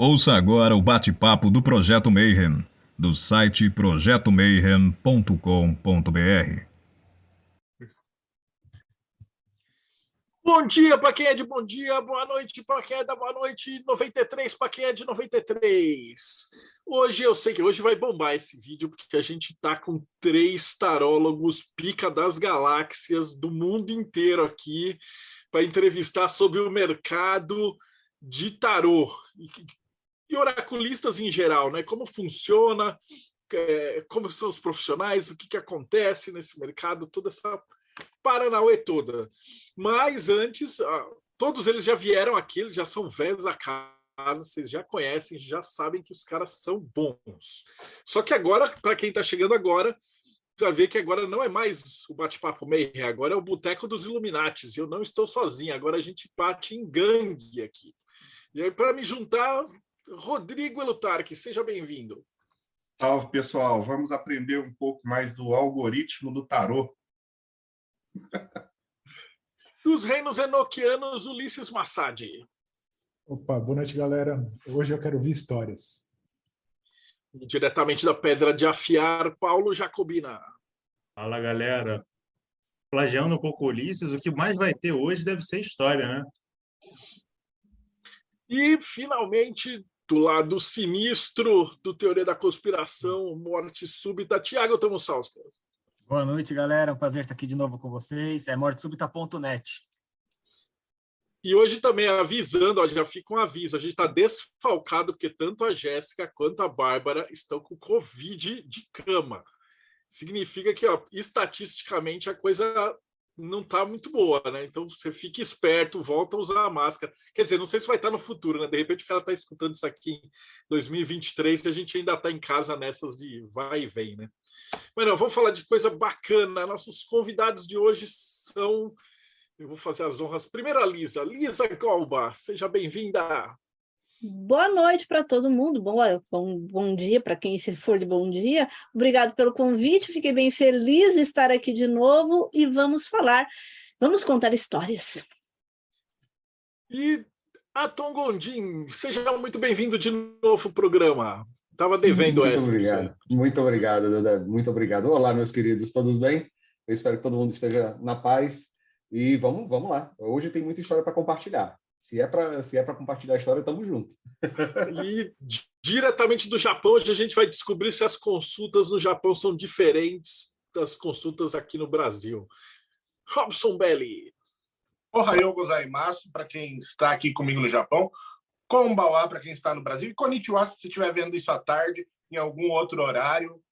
Ouça agora o bate-papo do Projeto Mayhem, do site projetomayhem.com.br. Bom dia para quem é de bom dia, boa noite para quem é da boa noite, 93 para quem é de 93. Hoje eu sei que hoje vai bombar esse vídeo, porque a gente tá com 3 tarólogos pica das galáxias do mundo inteiro aqui para entrevistar sobre o mercado de tarô e oraculistas em geral, né? Como funciona, como são os profissionais, o que acontece nesse mercado, toda essa Paranauê toda. Mas antes, todos eles já vieram aqui, eles já são velhos da casa, vocês já conhecem, já sabem que os caras são bons. Só que agora, para quem está chegando agora, já vê que agora não é mais o bate-papo Mayhem, agora é o Boteco dos Illuminates. E eu não estou sozinho, agora a gente bate em gangue aqui. E aí, para me juntar, Rodrigo Elutarque, seja bem-vindo. Salve, pessoal. Vamos aprender um pouco mais do algoritmo do tarô. Dos reinos enoquianos, Ulisses Massad. Opa, boa noite, galera. Hoje eu quero ouvir histórias. E diretamente da Pedra de Afiar, Paulo Jacobina. Fala, galera. Plagiando um pouco Ulisses, o que mais vai ter hoje deve ser história, né? E, finalmente, do lado sinistro do Teoria da Conspiração, Morte Súbita, Tiago Tomussauskas. Boa noite, galera. É um prazer estar aqui de novo com vocês. É mortesubita.net. E hoje também avisando, ó, já fica um aviso, a gente está desfalcado porque tanto a Jéssica quanto a Bárbara estão com Covid de cama. Significa que, ó, estatisticamente, a coisa não está muito boa, né? Então, você fique esperto, volta a usar a máscara. Quer dizer, não sei se vai estar no futuro, né? De repente, o cara está escutando isso aqui em 2023 e a gente ainda está em casa nessas de vai e vem, né? Mas não, vamos falar de coisa bacana. Nossos convidados de hoje são... Eu vou fazer as honras. Primeiro a Lisa. Lisa Golba, seja bem-vinda. Boa noite para todo mundo. Bom dia para quem se for de bom dia. Obrigado pelo convite. Fiquei bem feliz de estar aqui de novo e vamos contar histórias. E Atom Gondim, seja muito bem-vindo de novo ao programa. Estava devendo muito essa. Obrigado. Muito obrigado, Duda. Muito obrigado. Olá, meus queridos, todos bem? Eu espero que todo mundo esteja na paz. E vamos lá. Hoje tem muita história para compartilhar. Se é para compartilhar a história, estamos juntos. E diretamente do Japão, hoje a gente vai descobrir se as consultas no Japão são diferentes das consultas aqui no Brasil. Robson Belli. Ohayou gozaimasu, para quem está aqui comigo no Japão. Konbanwa, para quem está no Brasil. E konnichiwa, se você estiver vendo isso à tarde, em algum outro horário.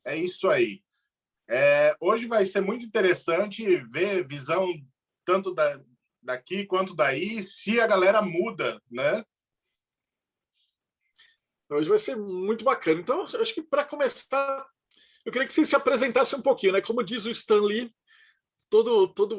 É isso aí. Hoje vai ser muito interessante ver visão tanto daqui quanto daí, se a galera muda, né? Hoje vai ser muito bacana. Então, acho que para começar, eu queria que você se apresentasse um pouquinho, né? Como diz o Stan Lee, todo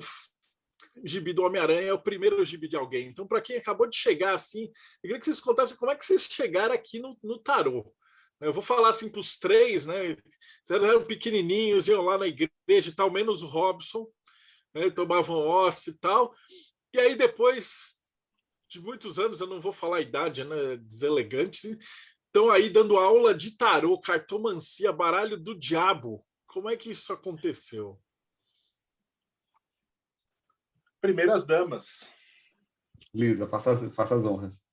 gibi do Homem-Aranha é o primeiro gibi de alguém. Então, para quem acabou de chegar assim, eu queria que vocês contassem como é que vocês chegaram aqui no tarô. Eu vou falar assim para os três, né? Vocês eram pequenininhos, iam lá na igreja e tal, menos o Robson, né? Tomavam hoste e tal. E aí, depois de muitos anos, eu não vou falar a idade, né? Deselegante, estão aí dando aula de tarô, cartomancia, baralho do diabo. Como é que isso aconteceu? Primeiras damas. Lisa, faça as honras.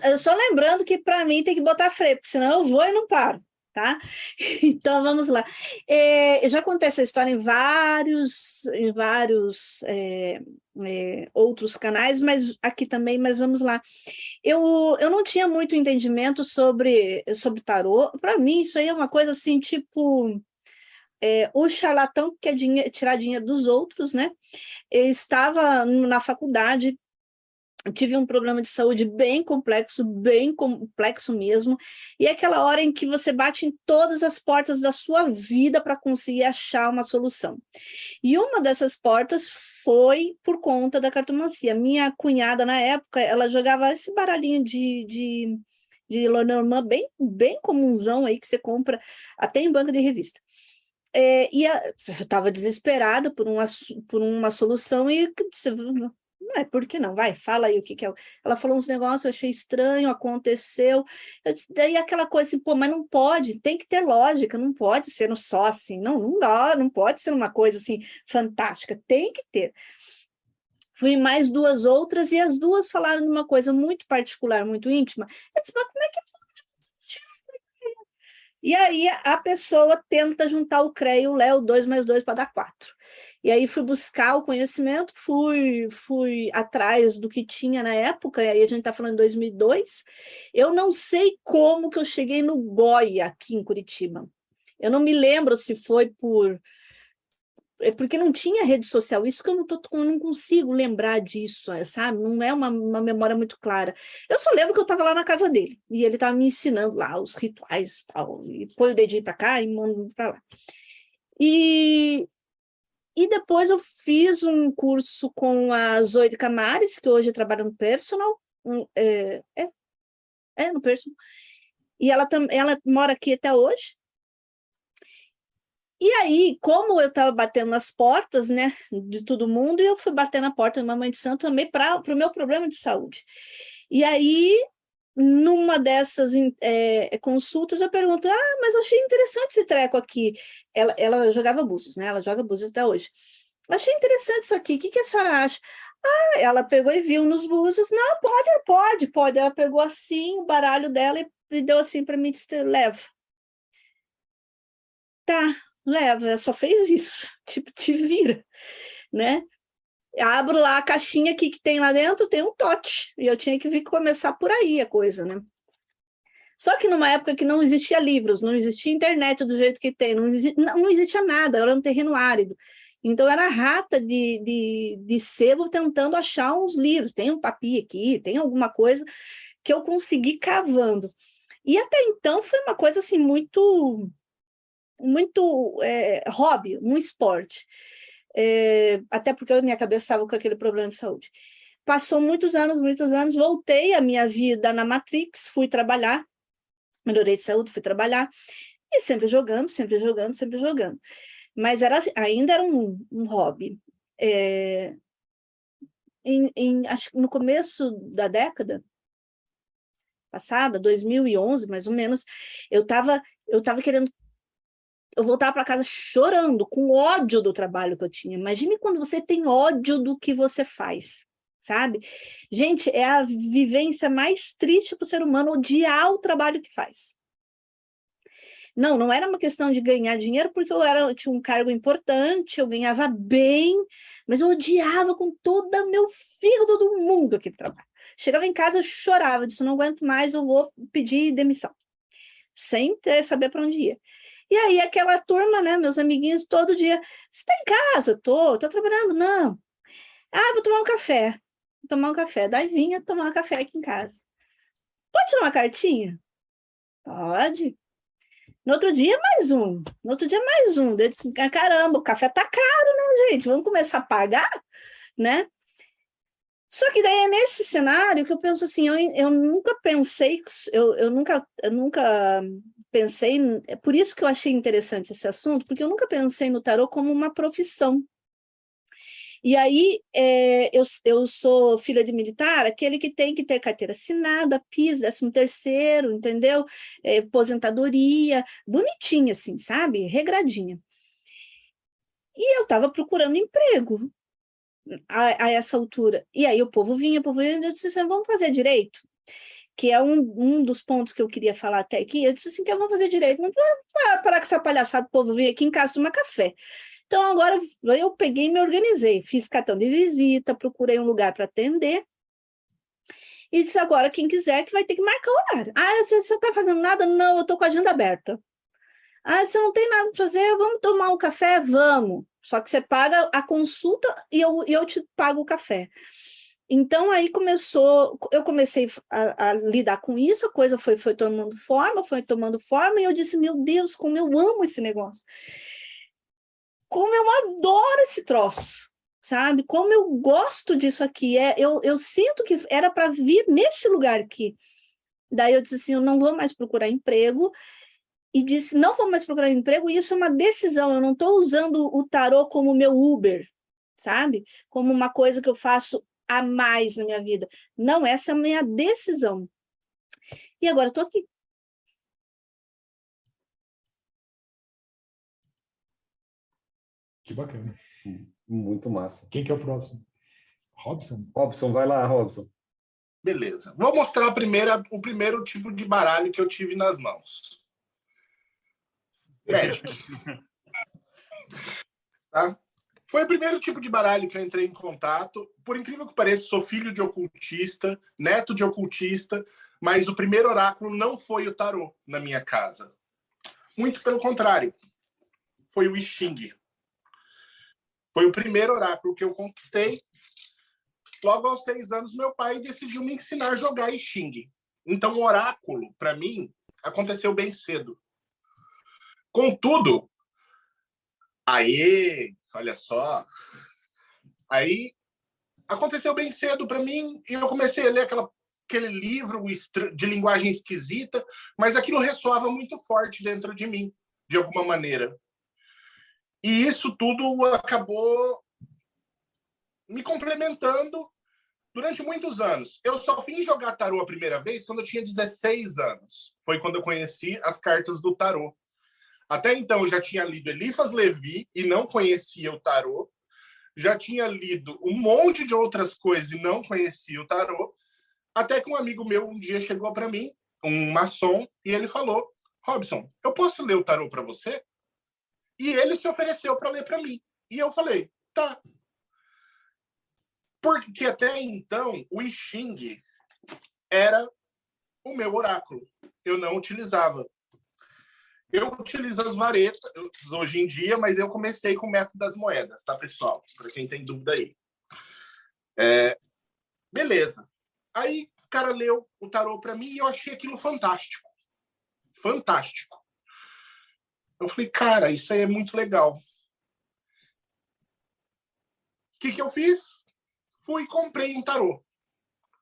Eu só lembrando que para mim tem que botar freio, porque senão eu vou e não paro, tá? Então vamos lá. Eu já contei essa história em vários outros canais, mas aqui também, mas vamos lá. Eu não tinha muito entendimento sobre tarô. Para mim, isso aí é uma coisa assim, tipo... o charlatão que quer tirar dinheiro dos outros, né? Eu estava na faculdade, tive um problema de saúde bem complexo mesmo, e é aquela hora em que você bate em todas as portas da sua vida para conseguir achar uma solução. E uma dessas portas foi por conta da cartomancia. Minha cunhada, na época, ela jogava esse baralhinho de Lenormand bem comunzão aí, que você compra até em banca de revista. Eu estava desesperada por uma solução e Por que não? Vai, fala aí o que que é. Ela falou uns negócios, eu achei estranho, aconteceu. Daí aquela coisa assim, pô, mas não pode, tem que ter lógica, não pode ser só assim, não dá, não pode ser uma coisa assim fantástica, tem que ter. Fui mais 2 outras e as 2 falaram de uma coisa muito particular, muito íntima. Eu disse, mas como é que pode? E aí a pessoa tenta juntar o CREA e o LEO, 2 mais 2 para dar 4. E aí fui buscar o conhecimento, fui atrás do que tinha na época, e aí a gente está falando em 2002. Eu não sei como que eu cheguei no Goya, aqui em Curitiba. Eu não me lembro se foi porque não tinha rede social, isso que eu não consigo lembrar disso, sabe? Não é uma memória muito clara. Eu só lembro que eu estava lá na casa dele, e ele estava me ensinando lá os rituais, tal, e põe o dedinho para cá e manda para lá. E depois eu fiz um curso com a Zoide Camares, que hoje trabalha no Personal, no Personal, e ela mora aqui até hoje. E aí, como eu estava batendo nas portas, né, de todo mundo, eu fui bater na porta da Mamãe de Santo também para o meu problema de saúde. E aí, numa dessas consultas, eu pergunto, mas eu achei interessante esse treco aqui. Ela jogava búzios, né? Ela joga búzios até hoje. Eu achei interessante isso aqui, o que a senhora acha? Ela pegou e viu nos búzios, não, pode. Ela pegou assim o baralho dela e deu assim para mim, disse, leva. Tá, leva, ela só fez isso, tipo, te vira, né? Abro lá a caixinha aqui que tem lá dentro, tem um tote, e eu tinha que começar por aí a coisa, né? Só que numa época que não existia livros, não existia internet do jeito que tem, não existia nada, era um terreno árido. Então, era rata de sebo tentando achar uns livros, tem um papi aqui, tem alguma coisa que eu consegui cavando. E até então foi uma coisa assim muito hobby, um esporte. Até porque a minha cabeça estava com aquele problema de saúde. Passou muitos anos, voltei à minha vida na Matrix, fui trabalhar, melhorei de saúde, fui trabalhar, e sempre jogando. Mas ainda era um hobby. Acho que no começo da década passada, 2011, mais ou menos, eu estava querendo. Eu voltava para casa chorando, com ódio do trabalho que eu tinha. Imagine quando você tem ódio do que você faz, sabe? Gente, é a vivência mais triste para o ser humano odiar o trabalho que faz. Não era uma questão de ganhar dinheiro, porque eu tinha um cargo importante, eu ganhava bem, mas eu odiava com todo o meu fígado do mundo aquele trabalho. Chegava em casa, eu chorava, disse, não aguento mais, eu vou pedir demissão, sem saber para onde ia. E aí aquela turma, né, meus amiguinhos, todo dia, você está em casa? Tô trabalhando, não. Vou tomar um café. Daí vinha tomar um café aqui em casa. Pode tirar uma cartinha? Pode. No outro dia, mais um. Daí disse, caramba, o café tá caro, né, gente? Vamos começar a pagar, né? Só que daí é nesse cenário que eu penso assim, eu nunca pensei, eu nunca pensei, é por isso que eu achei interessante esse assunto, porque eu nunca pensei no tarô como uma profissão. E aí, eu sou filha de militar, aquele que tem que ter carteira assinada, PIS, 13º, entendeu? Aposentadoria, bonitinha assim, sabe? Regradinha. E eu estava procurando emprego a essa altura. E aí o povo vinha, eu disse assim, vamos fazer direito? Que é um dos pontos que eu queria falar até aqui. Eu disse assim, que eu vou fazer direito. Não vou parar com essa palhaçada, o povo vir aqui em casa tomar café. Então, agora eu peguei e me organizei. Fiz cartão de visita, procurei um lugar para atender. E disse, agora, quem quiser, que vai ter que marcar o horário. Você não está fazendo nada? Não, eu estou com a agenda aberta. Você não tem nada para fazer? Vamos tomar um café? Vamos. Só que você paga a consulta e eu te pago o café. Então, aí eu comecei a lidar com isso, a coisa foi tomando forma, e eu disse, meu Deus, como eu amo esse negócio. Como eu adoro esse troço, sabe? Como eu gosto disso aqui. Eu sinto que era para vir nesse lugar aqui. Daí eu disse assim, eu não vou mais procurar emprego, e disse, não vou mais procurar emprego, e isso é uma decisão, eu não estou usando o tarô como meu Uber, sabe? Como uma coisa que eu faço a mais na minha vida. Não, essa é a minha decisão. E agora estou aqui. Que bacana. Muito massa. Quem que é o próximo? Robson? Robson, vai lá, Robson. Beleza. Vou mostrar o primeiro tipo de baralho que eu tive nas mãos. Magic. Tá? Foi o primeiro tipo de baralho que eu entrei em contato. Por incrível que pareça, sou filho de ocultista, neto de ocultista, mas o primeiro oráculo não foi o tarô na minha casa. Muito pelo contrário. Foi o I Ching. Foi o primeiro oráculo que eu conquistei. Logo aos 6 anos, meu pai decidiu me ensinar a jogar I Ching. Então, o oráculo, para mim, aconteceu bem cedo. Contudo, olha só. Aí, aconteceu bem cedo para mim e eu comecei a ler aquele livro de linguagem esquisita, mas aquilo ressoava muito forte dentro de mim, de alguma maneira. E isso tudo acabou me complementando durante muitos anos. Eu só vim jogar tarô a primeira vez quando eu tinha 16 anos. Foi quando eu conheci as cartas do tarô. Até então, eu já tinha lido Eliphas Levi e não conhecia o tarô. Já tinha lido um monte de outras coisas e não conhecia o tarô. Até que um amigo meu um dia chegou para mim, um maçom, e ele falou: Robson, eu posso ler o tarô para você? E ele se ofereceu para ler para mim. E eu falei, tá. Porque até então, o I Ching era o meu oráculo. Eu não utilizava. Eu utilizo as varetas hoje em dia, mas eu comecei com o método das moedas, tá, pessoal? Para quem tem dúvida aí. Beleza. Aí o cara leu o tarô para mim e eu achei aquilo fantástico. Fantástico. Eu falei, cara, isso aí é muito legal. O que eu fiz? Fui e comprei um tarô.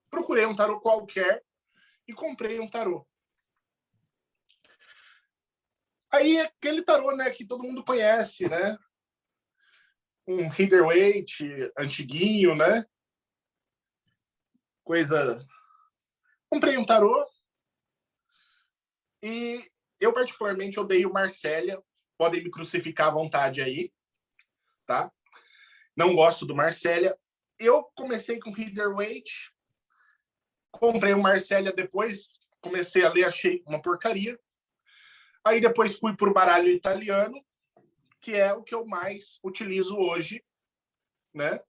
Procurei um tarô qualquer e comprei um tarô. Aí, aquele tarô, né, que todo mundo conhece, né? Um Rider-Waite antiguinho, né? Coisa... Comprei um tarô e eu, particularmente, odeio Marsella. Podem me crucificar à vontade aí, tá? Não gosto do Marsella. Eu comecei com Rider-Waite, comprei um Marsella depois, comecei a ler, achei uma porcaria. Aí depois fui para o baralho italiano, que é o que eu mais utilizo hoje, né?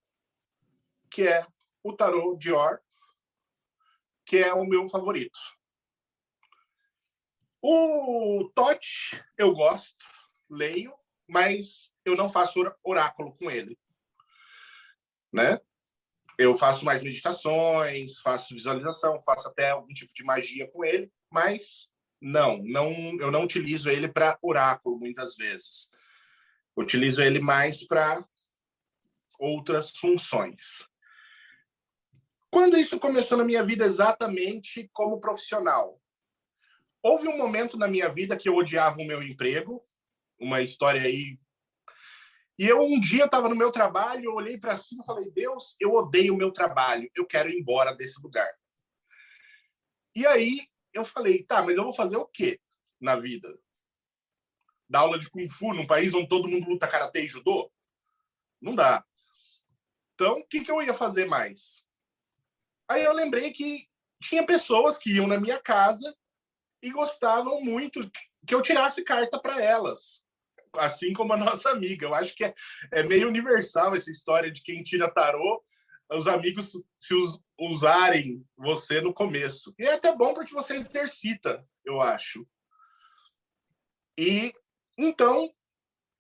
Que é o tarô Dior, que é o meu favorito. O Tote eu gosto, leio, mas eu não faço oráculo com ele, né? Eu faço mais meditações, faço visualização, faço até algum tipo de magia com ele, mas eu não utilizo ele para oráculo muitas vezes. Eu utilizo ele mais para outras funções. Quando isso começou na minha vida exatamente como profissional? Houve um momento na minha vida que eu odiava o meu emprego, uma história aí. E eu um dia estava no meu trabalho, eu olhei para cima e falei, Deus, eu odeio o meu trabalho, eu quero ir embora desse lugar. E aí eu falei, tá, mas eu vou fazer o quê na vida? Dar aula de Kung Fu num país onde todo mundo luta karatê e judô? Não dá. Então, o que eu ia fazer mais? Aí eu lembrei que tinha pessoas que iam na minha casa e gostavam muito que eu tirasse carta para elas. Assim como a nossa amiga. Eu acho que é meio universal essa história de quem tira tarô, os amigos se usarem você no começo. E é até bom porque você exercita, eu acho. E então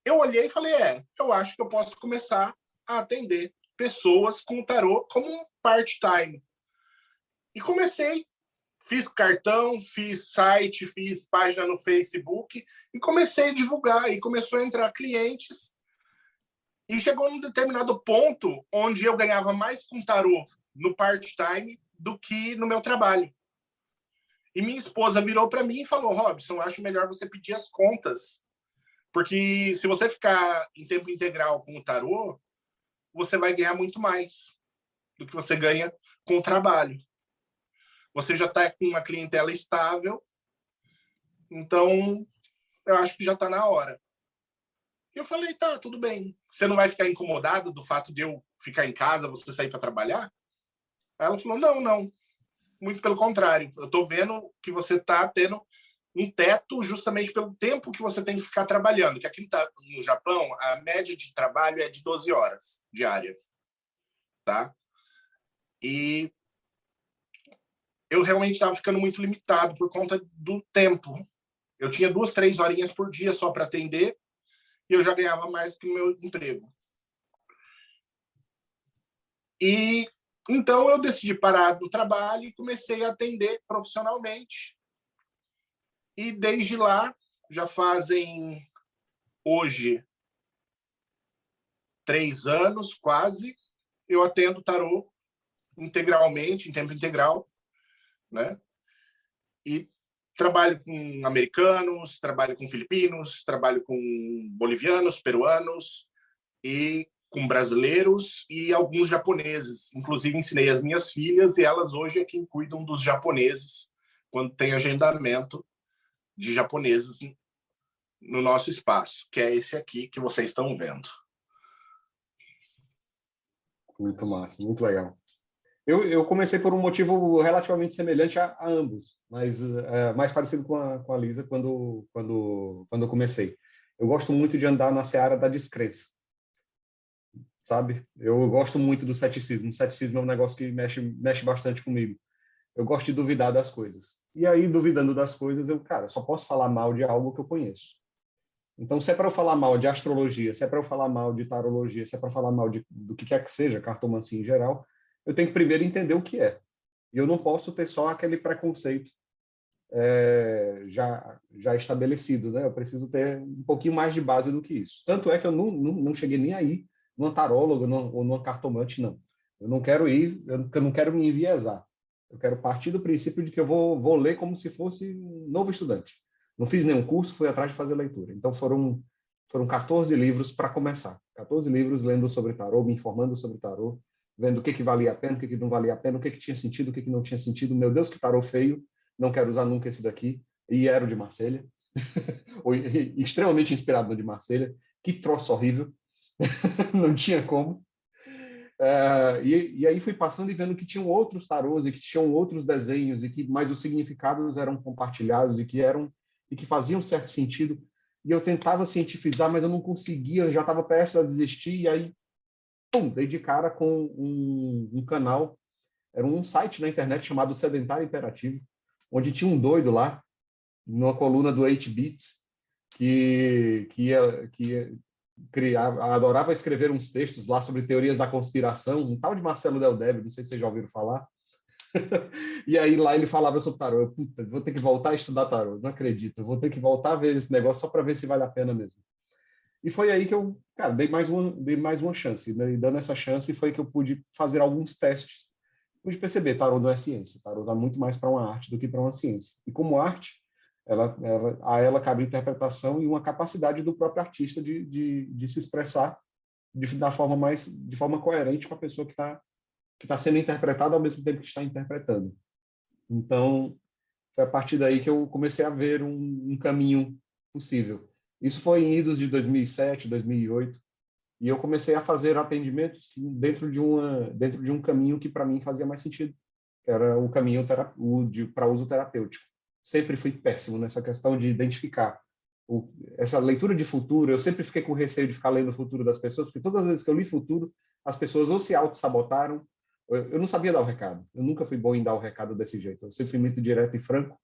eu olhei e falei, eu acho que eu posso começar a atender pessoas com o tarô como um part-time. E comecei, fiz cartão, fiz site, fiz página no Facebook e comecei a divulgar. E começou a entrar clientes. E chegou num determinado ponto onde eu ganhava mais com tarô no part-time do que no meu trabalho. E minha esposa virou para mim e falou, Robson, acho melhor você pedir as contas. Porque se você ficar em tempo integral com o tarô, você vai ganhar muito mais. do que você ganha com o trabalho. Você já está com uma clientela estável, então eu acho que já está na hora. E eu falei, tá, tudo bem. Você não vai ficar incomodado do fato de eu ficar em casa, você sair para trabalhar? Aí ela falou, não. Muito pelo contrário. Eu estou vendo que você está tendo um teto justamente pelo tempo que você tem que ficar trabalhando. Que aqui no Japão, a média de trabalho é de 12 horas diárias. Tá? E eu realmente estava ficando muito limitado por conta do tempo. Eu tinha 2, 3 horinhas por dia só para atender e eu já ganhava mais do que o meu emprego. E então eu decidi parar do trabalho e comecei a atender profissionalmente. E desde lá, já fazem hoje 3 anos quase, eu atendo tarô integralmente, em tempo integral, né? E trabalho com americanos, trabalho com filipinos, trabalho com bolivianos, peruanos e com brasileiros e alguns japoneses. Inclusive, ensinei as minhas filhas e elas hoje é quem cuidam dos japoneses quando tem agendamento de japoneses no nosso espaço, que é esse aqui que vocês estão vendo. Muito massa, muito legal. Eu comecei por um motivo relativamente semelhante a ambos, mas mais parecido com a Lisa quando eu comecei. Eu gosto muito de andar na seara da descrença, sabe? Eu gosto muito do ceticismo. O ceticismo é um negócio que mexe bastante comigo. Eu gosto de duvidar das coisas. E aí, duvidando das coisas, eu só posso falar mal de algo que eu conheço. Então, se é para eu falar mal de astrologia, se é para eu falar mal de tarologia, se é para falar mal do que quer que seja, cartomancia em geral, eu tenho que primeiro entender o que é. E eu não posso ter só aquele preconceito já estabelecido, né? Eu preciso ter um pouquinho mais de base do que isso. Tanto é que eu não cheguei nem aí numa taróloga ou numa cartomante, não. Eu não quero ir, eu não quero me enviesar. Eu quero partir do princípio de que eu vou ler como se fosse um novo estudante. Não fiz nenhum curso, fui atrás de fazer leitura. Então, foram 14 livros para começar. 14 livros lendo sobre tarô, me informando sobre tarô, vendo o que valia a pena, o que não valia a pena, o que tinha sentido, o que não tinha sentido. Meu Deus, que tarô feio, não quero usar nunca esse daqui. E era o de Marselha. Extremamente inspirado no de Marselha. Que troço horrível. Não tinha como. E aí fui passando e vendo que tinham outros tarôs e que tinham outros desenhos mas os significados eram compartilhados e que faziam certo sentido. E eu tentava cientificar, mas eu não conseguia, eu já estava prestes a desistir. E aí, dei de cara com um canal, era um site na internet chamado Sedentário Imperativo, onde tinha um doido lá, numa coluna do 8-Bits, que adorava escrever uns textos lá sobre teorias da conspiração, um tal de Marcelo Del Deve, não sei se vocês já ouviram falar. E aí lá ele falava sobre tarô. Puta, vou ter que voltar a estudar tarô, não acredito, eu vou ter que voltar a ver esse negócio só para ver se vale a pena mesmo. E foi aí que eu dei mais uma chance, né? E dando essa chance foi que eu pude fazer alguns testes, pude perceber, tarô não é ciência, tarô dá muito mais para uma arte do que para uma ciência. E como arte, a ela cabe interpretação e uma capacidade do próprio artista de se expressar de forma coerente com a pessoa que está sendo interpretada ao mesmo tempo que está interpretando. Então, foi a partir daí que eu comecei a ver um caminho possível. Isso foi em idos de 2007, 2008, e eu comecei a fazer atendimentos dentro de um caminho que para mim fazia mais sentido, que era o caminho para uso terapêutico. Sempre fui péssimo nessa questão de identificar essa leitura de futuro. Eu sempre fiquei com receio de ficar lendo o futuro das pessoas, porque todas as vezes que eu li futuro, as pessoas ou se auto-sabotaram. Eu não sabia dar o recado. Eu nunca fui bom em dar o recado desse jeito. Eu sempre fui muito direto e franco.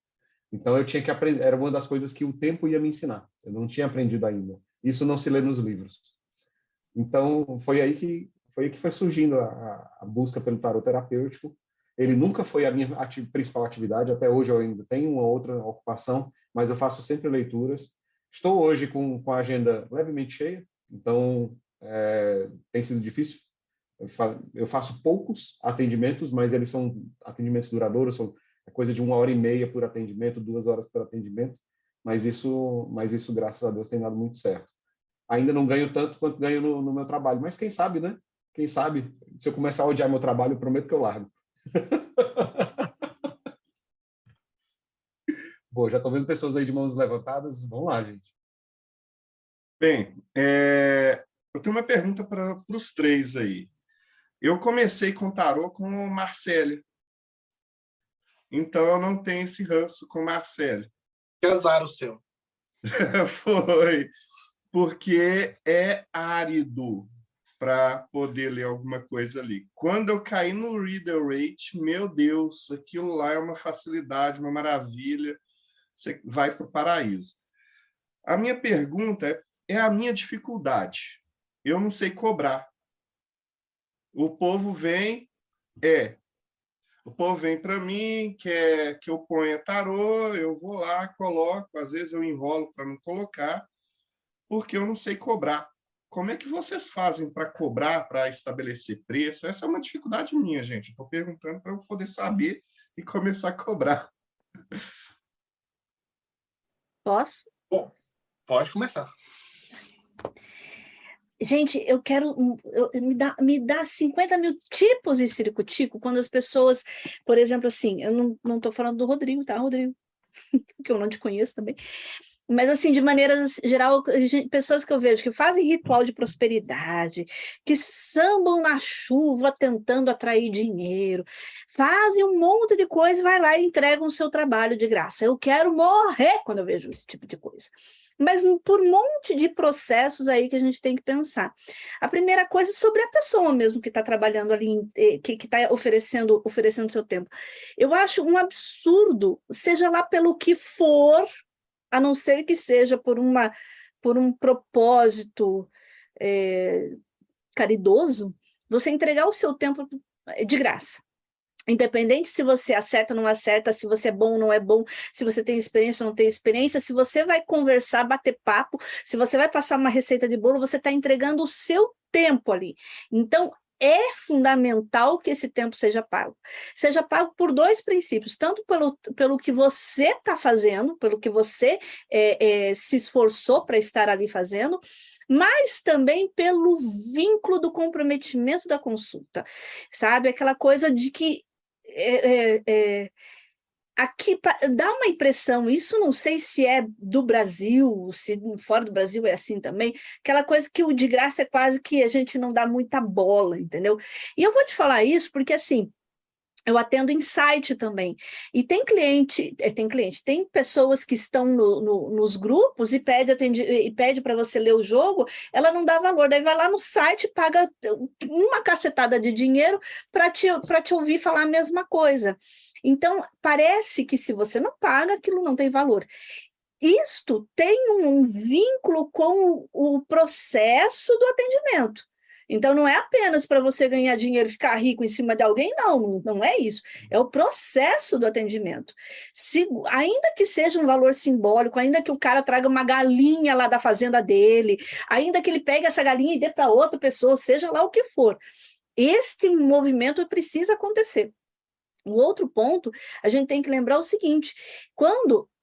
Então, eu tinha que aprender. Era uma das coisas que o tempo ia me ensinar. Eu não tinha aprendido ainda. Isso não se lê nos livros. Então, foi aí que foi surgindo a busca pelo tarot terapêutico. Ele nunca foi a minha principal atividade. Até hoje eu ainda tenho uma outra ocupação, mas eu faço sempre leituras. Estou hoje com a agenda levemente cheia, então tem sido difícil. Eu faço poucos atendimentos, mas eles são atendimentos duradouros, são coisa de 1h30 por atendimento, 2 horas por atendimento, mas isso, graças a Deus, tem dado muito certo. Ainda não ganho tanto quanto ganho no meu trabalho, mas quem sabe, né? Quem sabe, se eu começar a odiar meu trabalho, eu prometo que eu largo. Bom, já estou vendo pessoas aí de mãos levantadas. Vamos lá, gente. Bem, eu tenho uma pergunta para os três aí. Eu comecei com tarô com o Marcelo. Então, eu não tenho esse ranço com o Marcelo. Que azar o seu. Foi, porque é árido para poder ler alguma coisa ali. Quando eu caí no Reader Rate, meu Deus, aquilo lá é uma facilidade, uma maravilha. Você vai para o paraíso. A minha pergunta é a minha dificuldade. Eu não sei cobrar. O povo vem para mim, quer que eu ponha tarô, eu vou lá, coloco, às vezes eu enrolo para não colocar, porque eu não sei cobrar. Como é que vocês fazem para cobrar, para estabelecer preço? Essa é uma dificuldade minha, gente. Estou perguntando para eu poder saber e começar a cobrar. Posso? Bom, pode começar. Gente, me dá 50 mil tipos de ciricutico quando as pessoas, por exemplo, assim, eu não estou falando do Rodrigo, tá, Rodrigo? Que eu não te conheço também. Mas, assim, de maneira geral, pessoas que eu vejo que fazem ritual de prosperidade, que sambam na chuva tentando atrair dinheiro, fazem um monte de coisa, vai lá e entregam o seu trabalho de graça. Eu quero morrer quando eu vejo esse tipo de coisa. Mas por um monte de processos aí que a gente tem que pensar. A primeira coisa é sobre a pessoa mesmo que está trabalhando ali, que está oferecendo seu tempo. Eu acho um absurdo, seja lá pelo que for, a não ser que seja por um propósito caridoso, você entregar o seu tempo de graça. Independente se você acerta ou não acerta, se você é bom ou não é bom, se você tem experiência ou não tem experiência, se você vai conversar, bater papo, se você vai passar uma receita de bolo, você está entregando o seu tempo ali. Então, é fundamental que esse tempo seja pago. Seja pago por dois princípios, tanto pelo que você está fazendo, pelo que você se esforçou para estar ali fazendo, mas também pelo vínculo do comprometimento da consulta, sabe? Aquela coisa de que aqui dá uma impressão, isso não sei se é do Brasil, se fora do Brasil é assim também, aquela coisa que o de graça é quase que a gente não dá muita bola, entendeu? E eu vou te falar isso porque, assim, eu atendo em site também, e tem pessoas que estão nos grupos e pede para você ler o jogo, ela não dá valor, daí vai lá no site, paga uma cacetada de dinheiro para te ouvir falar a mesma coisa. Então, parece que se você não paga, aquilo não tem valor. Isto tem um vínculo com o processo do atendimento. Então, não é apenas para você ganhar dinheiro e ficar rico em cima de alguém, não é isso. É o processo do atendimento. Ainda que seja um valor simbólico, ainda que o cara traga uma galinha lá da fazenda dele, ainda que ele pegue essa galinha e dê para outra pessoa, seja lá o que for, este movimento precisa acontecer. O outro ponto, a gente tem que lembrar o seguinte,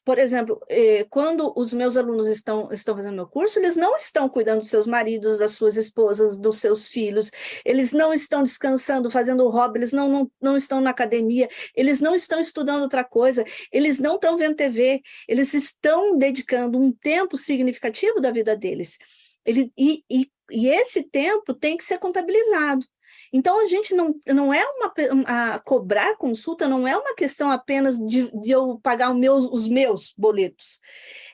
por exemplo, quando os meus alunos estão fazendo meu curso, eles não estão cuidando dos seus maridos, das suas esposas, dos seus filhos, eles não estão descansando, fazendo hobby, eles não estão na academia, eles não estão estudando outra coisa, eles não estão vendo TV, eles estão dedicando um tempo significativo da vida deles. E esse tempo tem que ser contabilizado. Então, a gente não é cobrar consulta não é uma questão apenas de eu pagar os meus boletos.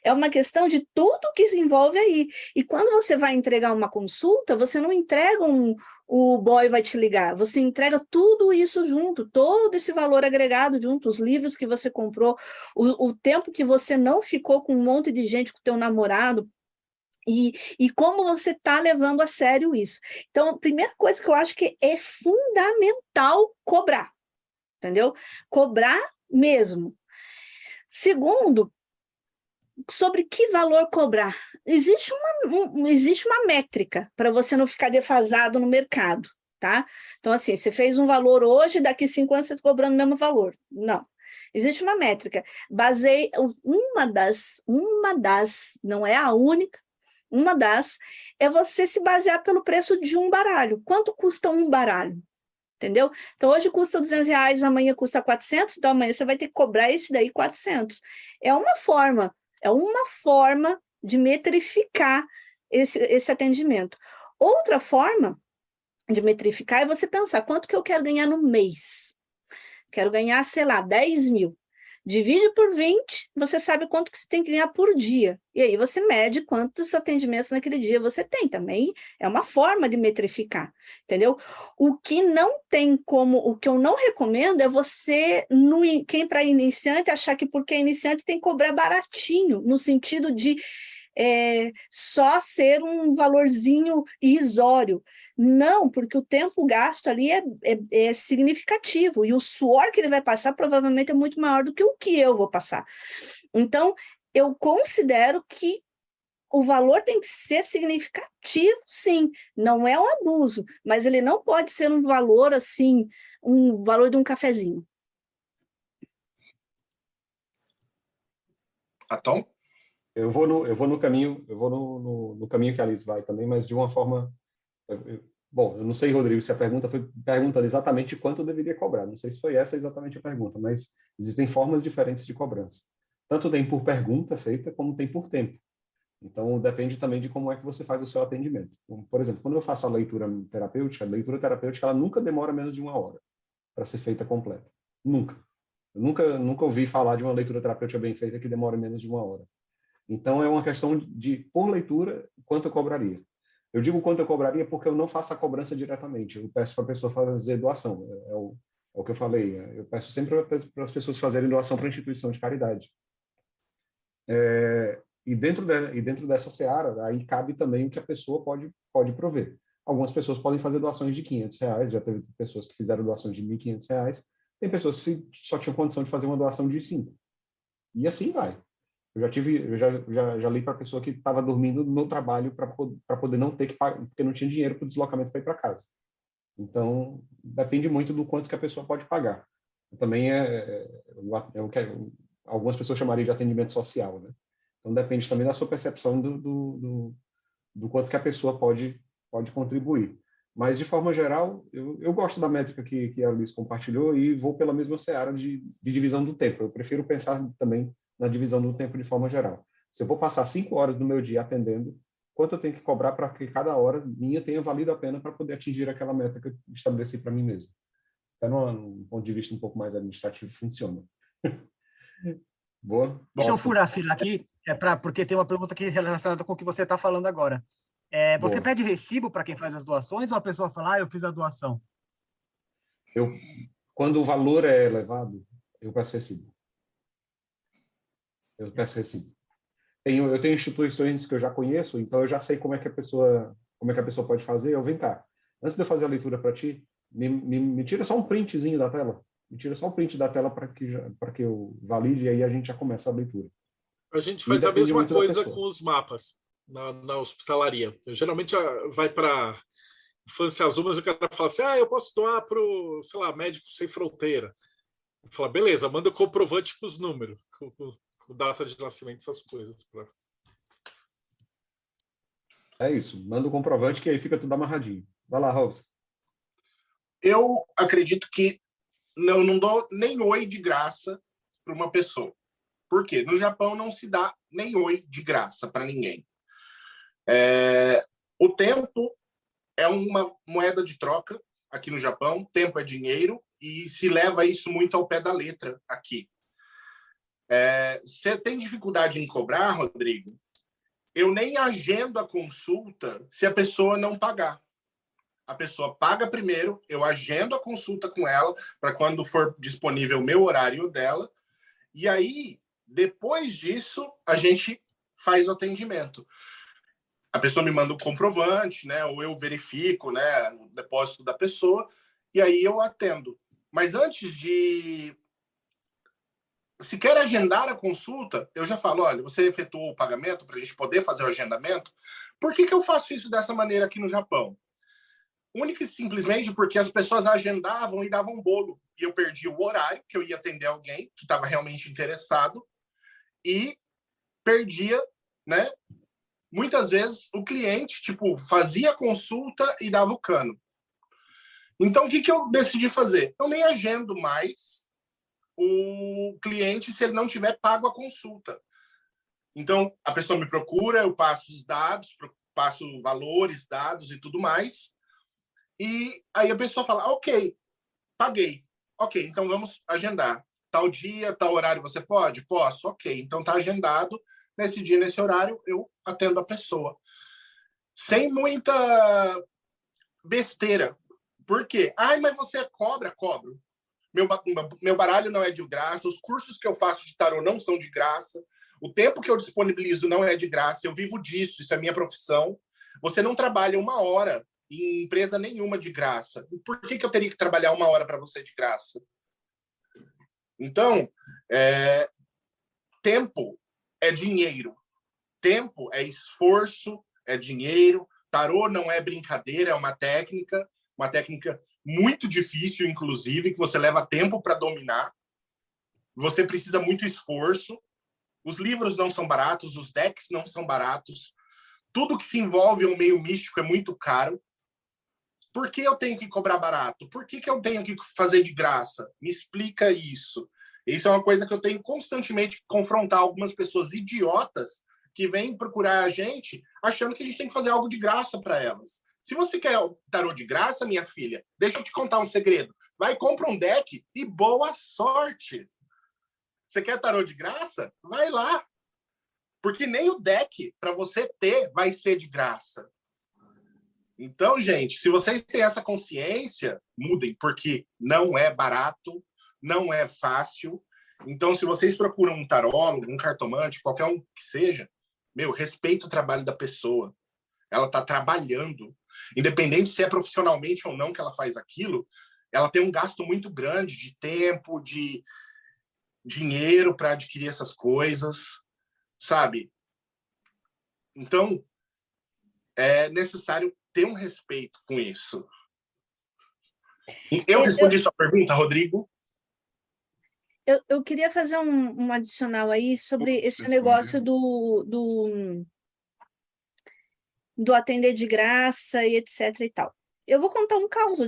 É uma questão de tudo que se envolve aí. E quando você vai entregar uma consulta, você não entrega o boy vai te ligar, você entrega tudo isso junto, todo esse valor agregado junto, os livros que você comprou, o tempo que você não ficou com um monte de gente, com o teu namorado, e como você está levando a sério isso. Então, a primeira coisa que eu acho que é fundamental cobrar, entendeu? Cobrar mesmo. Segundo, sobre que valor cobrar? Existe uma métrica para você não ficar defasado no mercado, tá? Então, assim, você fez um valor hoje, daqui 5 anos você está cobrando o mesmo valor. Não. Existe uma métrica. Uma das, não é a única, Uma das é você se basear pelo preço de um baralho. Quanto custa um baralho? Entendeu? Então, hoje custa R$200, amanhã custa 400, então amanhã você vai ter que cobrar esse daí 400. É uma forma de metrificar esse atendimento. Outra forma de metrificar é você pensar quanto que eu quero ganhar no mês. Quero ganhar, sei lá, 10 mil. Divide por 20, você sabe quanto que você tem que ganhar por dia. E aí você mede quantos atendimentos naquele dia você tem. Também é uma forma de metrificar, entendeu? O que eu não recomendo é você, quem para iniciante, achar que porque é iniciante tem que cobrar baratinho, no sentido de só ser um valorzinho irrisório. Não, porque o tempo gasto ali é significativo, e o suor que ele vai passar provavelmente é muito maior do que o que eu vou passar. Então, eu considero que o valor tem que ser significativo, sim, não é um abuso, mas ele não pode ser um valor assim, um valor de um cafezinho. Tom? Eu vou no caminho que a Alice vai também, mas de uma forma... Bom, eu não sei, Rodrigo, se a pergunta foi perguntando exatamente quanto eu deveria cobrar. Não sei se foi essa exatamente a pergunta, mas existem formas diferentes de cobrança. Tanto tem por pergunta feita, como tem por tempo. Então, depende também de como é que você faz o seu atendimento. Por exemplo, quando eu faço a leitura terapêutica ela nunca demora menos de 1 hora para ser feita completa. Nunca. Eu nunca ouvi falar de uma leitura terapêutica bem feita que demora menos de 1 hora. Então, é uma questão de, por leitura, quanto eu cobraria. Eu digo quanto eu cobraria porque eu não faço a cobrança diretamente. Eu peço para a pessoa fazer doação. É o que eu falei. Eu peço sempre para as pessoas fazerem doação para instituição de caridade. E dentro dessa seara, aí cabe também o que a pessoa pode prover. Algumas pessoas podem fazer doações de R$500, já teve pessoas que fizeram doações de R$1.500, tem pessoas que só tinham condição de fazer uma doação de 5. E assim vai. Eu já li para a pessoa que estava dormindo no trabalho para poder não ter que pagar, porque não tinha dinheiro para o deslocamento para ir para casa. Então, depende muito do quanto que a pessoa pode pagar. Também o que algumas pessoas chamariam de atendimento social, né? Então, depende também da sua percepção do quanto que a pessoa pode contribuir. Mas, de forma geral, eu gosto da métrica que a Alice compartilhou e vou pela mesma seara de divisão do tempo. Eu prefiro pensar também na divisão do tempo de forma geral. Se eu vou passar 5 horas do meu dia atendendo, quanto eu tenho que cobrar para que cada hora minha tenha valido a pena para poder atingir aquela meta que eu estabeleci para mim mesmo. Até num ponto de vista um pouco mais administrativo, funciona. Boa? Deixa eu furar a fila aqui, porque tem uma pergunta aqui relacionada com o que você está falando agora. Você pede recibo para quem faz as doações ou a pessoa fala, eu fiz a doação? Quando o valor é elevado, eu peço recibo. Eu tenho instituições que eu já conheço, então eu já sei como é que a pessoa pode fazer. Vem cá, antes de eu fazer a leitura para ti, me tira só um printzinho da tela. Me tira só um print da tela para que eu valide, e aí a gente já começa a leitura. A gente faz a mesma coisa com os mapas na hospitalaria. Geralmente vai para Infância Azul, mas o cara fala assim, eu posso doar para o, sei lá, Médicos Sem Fronteira. Eu falo, beleza, manda o comprovante com os números, com data de nascimento, essas coisas. É isso, manda o comprovante que aí fica tudo amarradinho. Vai lá, Robson. Eu acredito que não dou nem oi de graça para uma pessoa. Por quê? No Japão não se dá nem oi de graça para ninguém. O tempo é uma moeda de troca aqui no Japão, tempo é dinheiro, e se leva isso muito ao pé da letra aqui. Você tem dificuldade em cobrar, Rodrigo? Eu nem agendo a consulta se a pessoa não pagar. A pessoa paga primeiro, eu agendo a consulta com ela, para quando for disponível o meu horário dela, e aí, depois disso, a gente faz o atendimento. A pessoa me manda o comprovante, né, ou eu verifico, né, o depósito da pessoa, e aí eu atendo. Mas antes de... Se quer agendar a consulta, eu já falo, olha, você efetuou o pagamento para a gente poder fazer o agendamento? Por que eu faço isso dessa maneira aqui no Japão? Única e simplesmente porque as pessoas agendavam e davam bolo. E eu perdi o horário, que eu ia atender alguém que estava realmente interessado, e perdia, né, muitas vezes o cliente, tipo, fazia a consulta e dava o cano. Então, o que eu decidi fazer? Eu nem agendo mais o cliente se ele não tiver pago a consulta. Então, a pessoa me procura, eu passo os dados, passo valores, dados e tudo mais. E aí a pessoa fala, ok, paguei. Ok, então vamos agendar. Tal dia, tal horário você pode? Posso. Ok, então está agendado. Nesse dia, nesse horário, eu atendo a pessoa. Sem muita besteira. Por quê? Ai, mas você cobra? Cobro. Meu baralho não é de graça, os cursos que eu faço de tarô não são de graça, o tempo que eu disponibilizo não é de graça, eu vivo disso, isso é minha profissão. Você não trabalha 1 hora em empresa nenhuma de graça. Por que eu teria que trabalhar 1 hora para você de graça? Então, tempo é dinheiro. Tempo é esforço, é dinheiro. Tarô não é brincadeira, é uma técnica muito difícil, inclusive, que você leva tempo para dominar. Você precisa muito esforço. Os livros não são baratos, os decks não são baratos. Tudo que se envolve ao meio místico é muito caro. Por que eu tenho que cobrar barato? Por que eu tenho que fazer de graça? Me explica isso. Isso é uma coisa que eu tenho constantemente que confrontar algumas pessoas idiotas que vêm procurar a gente achando que a gente tem que fazer algo de graça para elas. Se você quer tarô de graça, minha filha, deixa eu te contar um segredo. Vai, compra um deck e boa sorte. Você quer tarô de graça? Vai lá. Porque nem o deck, para você ter, vai ser de graça. Então, gente, se vocês têm essa consciência, mudem, porque não é barato, não é fácil. Então, se vocês procuram um tarólogo, um cartomante, qualquer um que seja, respeita o trabalho da pessoa. Ela está trabalhando. Independente se é profissionalmente ou não que ela faz aquilo, ela tem um gasto muito grande de tempo, de dinheiro para adquirir essas coisas, sabe? Então, é necessário ter um respeito com isso. Eu respondi sua pergunta, Rodrigo? Eu queria fazer um adicional aí sobre esse negócio do atender de graça e etc e tal. Eu vou contar um caos,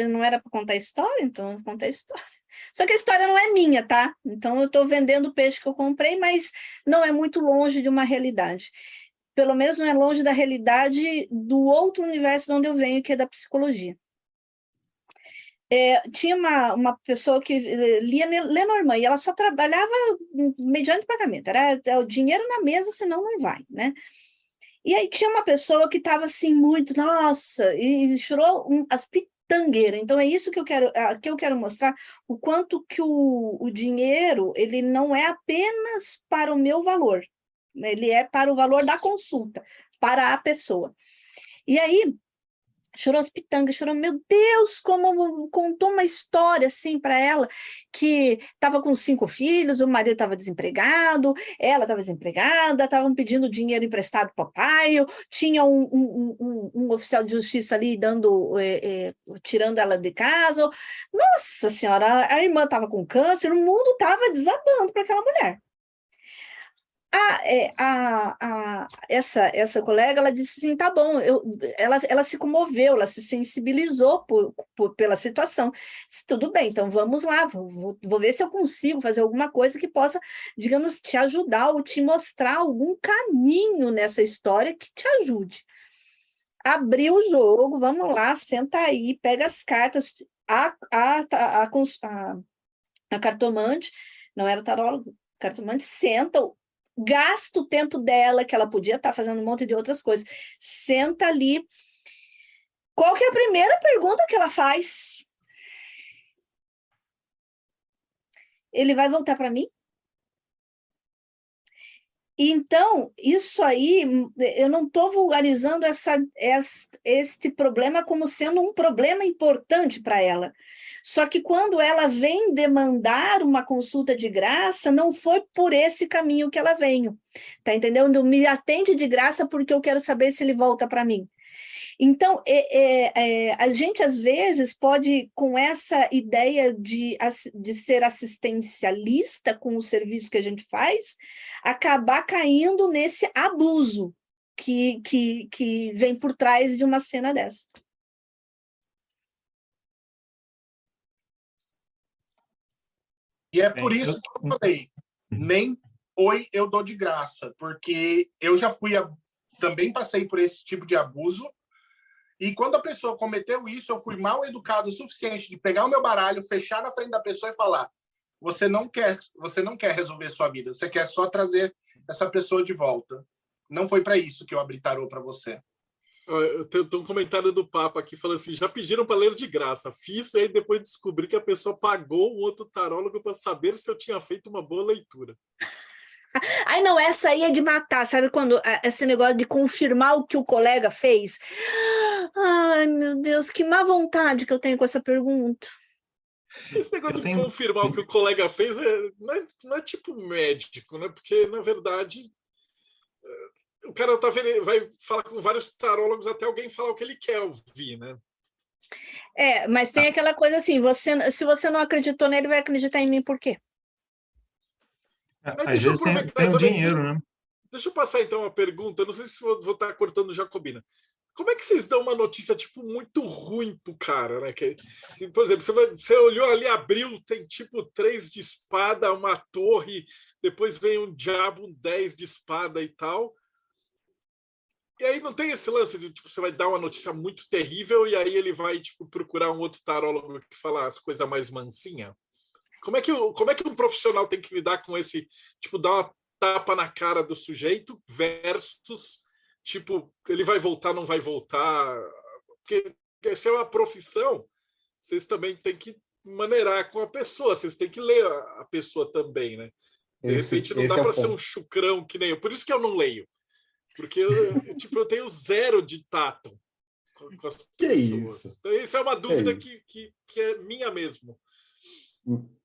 não era para contar história, então eu vou contar história. Só que a história não é minha, tá? Então eu estou vendendo o peixe que eu comprei, mas não é muito longe de uma realidade. Pelo menos não é longe da realidade do outro universo de onde eu venho, que é da psicologia. Tinha uma pessoa que lia Lenormand, e ela só trabalhava mediante pagamento. Era o dinheiro na mesa, senão não vai, né? E aí tinha uma pessoa que estava assim muito, nossa, e chorou as pitangueiras. Então é isso que eu quero mostrar, o quanto que o dinheiro, ele não é apenas para o meu valor, ele é para o valor da consulta, para a pessoa. E aí chorou as pitangas, chorou, meu Deus, como contou uma história assim para ela, que estava com 5 filhos, o marido estava desempregado, ela estava desempregada, estavam pedindo dinheiro emprestado para o papai, tinha um oficial de justiça ali tirando ela de casa. Nossa senhora, a irmã estava com câncer, o mundo estava desabando para aquela mulher. Essa colega, ela disse assim, tá bom, ela se comoveu, ela se sensibilizou pela situação. Disse, tudo bem, então vamos lá, vou ver se eu consigo fazer alguma coisa que possa, digamos, te ajudar ou te mostrar algum caminho nessa história que te ajude. Abriu o jogo, vamos lá, senta aí, pega as cartas, a cartomante, não era tarólogo, cartomante, senta, gasta o tempo dela, que ela podia estar fazendo um monte de outras coisas, senta ali. Qual que é a primeira pergunta que ela faz? Ele vai voltar para mim? Então, isso aí, eu não estou vulgarizando este problema como sendo um problema importante para ela. Só que quando ela vem demandar uma consulta de graça, não foi por esse caminho que ela veio. Tá entendendo? Me atende de graça porque eu quero saber se ele volta para mim. Então, a gente, às vezes, pode, com essa ideia de ser assistencialista com o serviço que a gente faz, acabar caindo nesse abuso, que vem por trás de uma cena dessa. E é por isso que eu falei, nem oi eu dou de graça, porque eu já também passei por esse tipo de abuso, e quando a pessoa cometeu isso, eu fui mal educado o suficiente de pegar o meu baralho, fechar na frente da pessoa e falar: você não quer resolver sua vida, você quer só trazer essa pessoa de volta. Não foi para isso que eu abri tarô para você. Eu tenho um comentário do Papa aqui falando assim: já pediram para ler de graça. Fiz, e aí depois descobri que a pessoa pagou um outro tarólogo para saber se eu tinha feito uma boa leitura. Ai, não, essa aí é de matar, sabe quando esse negócio de confirmar o que o colega fez? Ai, meu Deus, que má vontade que eu tenho com essa pergunta. Esse negócio de confirmar o que o colega fez não é tipo médico, né? Porque, na verdade, o cara vai falar com vários tarólogos até alguém falar o que ele quer ouvir, né? Mas tem aquela coisa assim, se você não acreditou nele, vai acreditar em mim por quê? Às vezes tem o dinheiro, né? Deixa eu passar então uma pergunta, não sei se vou estar cortando Jacobina. Como é que vocês dão uma notícia tipo muito ruim pro cara, né? Por exemplo, você olhou ali, abriu, tem tipo 3 de espada, uma torre, depois vem um diabo, um 10 de espada e tal. E aí não tem esse lance de tipo, você vai dar uma notícia muito terrível e aí ele vai tipo procurar um outro tarólogo que fala as coisas mais mansinha? Como é que um profissional tem que lidar com esse, tipo, dar uma tapa na cara do sujeito versus, tipo, ele vai voltar, não vai voltar? Porque se é uma profissão, vocês também têm que maneirar com a pessoa, vocês têm que ler a pessoa também, né? De repente não dá para ser um chucrão que nem eu. Por isso que eu não leio. Porque eu tenho 0 de tato com as pessoas. Isso? Então, isso é uma dúvida que é minha mesmo.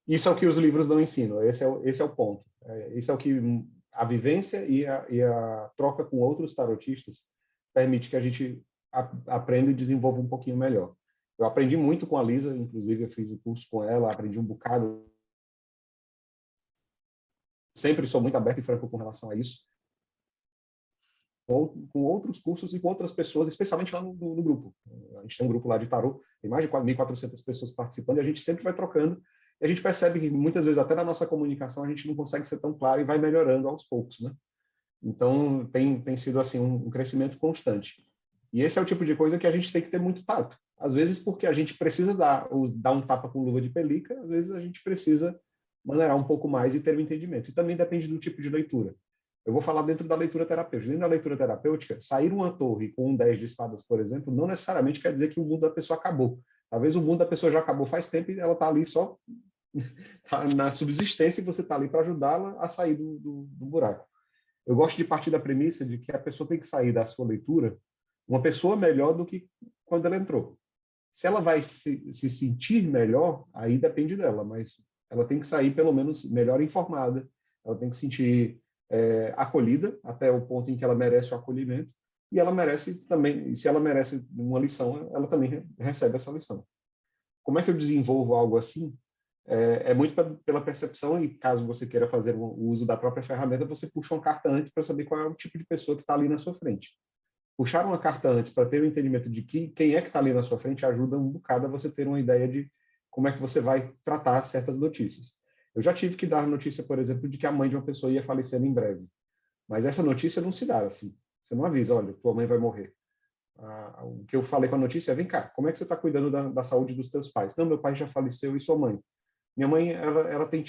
Isso é o que os livros não ensinam, esse é o ponto. Isso é o que a vivência e a troca com outros tarotistas permite que a gente aprenda e desenvolva um pouquinho melhor. Eu aprendi muito com a Lisa, inclusive eu fiz o curso com ela, aprendi um bocado. Sempre sou muito aberto e franco com relação a isso. Com outros cursos e com outras pessoas, especialmente lá no grupo. A gente tem um grupo lá de tarô, tem mais de 1.400 pessoas participando, e a gente sempre vai trocando. E a gente percebe que muitas vezes até na nossa comunicação a gente não consegue ser tão claro e vai melhorando aos poucos, né? Então tem sido assim um crescimento constante. E esse é o tipo de coisa que a gente tem que ter muito tato. Às vezes porque a gente precisa dar um tapa com luva de pelica, às vezes a gente precisa maneirar um pouco mais e ter um entendimento. E também depende do tipo de leitura. Eu vou falar dentro da leitura terapêutica. Dentro da leitura terapêutica, sair uma torre com um 10 de espadas, por exemplo, não necessariamente quer dizer que o mundo da pessoa acabou. Talvez o mundo da pessoa já acabou faz tempo e ela está ali só na subsistência e você está ali para ajudá-la a sair do buraco. Eu gosto de partir da premissa de que a pessoa tem que sair da sua leitura uma pessoa melhor do que quando ela entrou. Se ela vai se sentir melhor, aí depende dela, mas ela tem que sair pelo menos melhor informada, ela tem que sentir acolhida até o ponto em que ela merece o acolhimento, e ela merece também, se ela merece uma lição, ela também recebe essa lição. Como é que eu desenvolvo algo assim? É muito pela percepção, e caso você queira fazer o uso da própria ferramenta, você puxa uma carta antes para saber qual é o tipo de pessoa que está ali na sua frente. Puxar uma carta antes para ter o entendimento de quem é que está ali na sua frente ajuda um bocado a você ter uma ideia de como é que você vai tratar certas notícias. Eu já tive que dar notícia, por exemplo, de que a mãe de uma pessoa ia falecer em breve. Mas essa notícia não se dá assim. Você não avisa, olha, tua mãe vai morrer. O que eu falei com a notícia é, vem cá, como é que você está cuidando da saúde dos teus pais? Não, meu pai já faleceu e sua mãe? Minha mãe, ela tem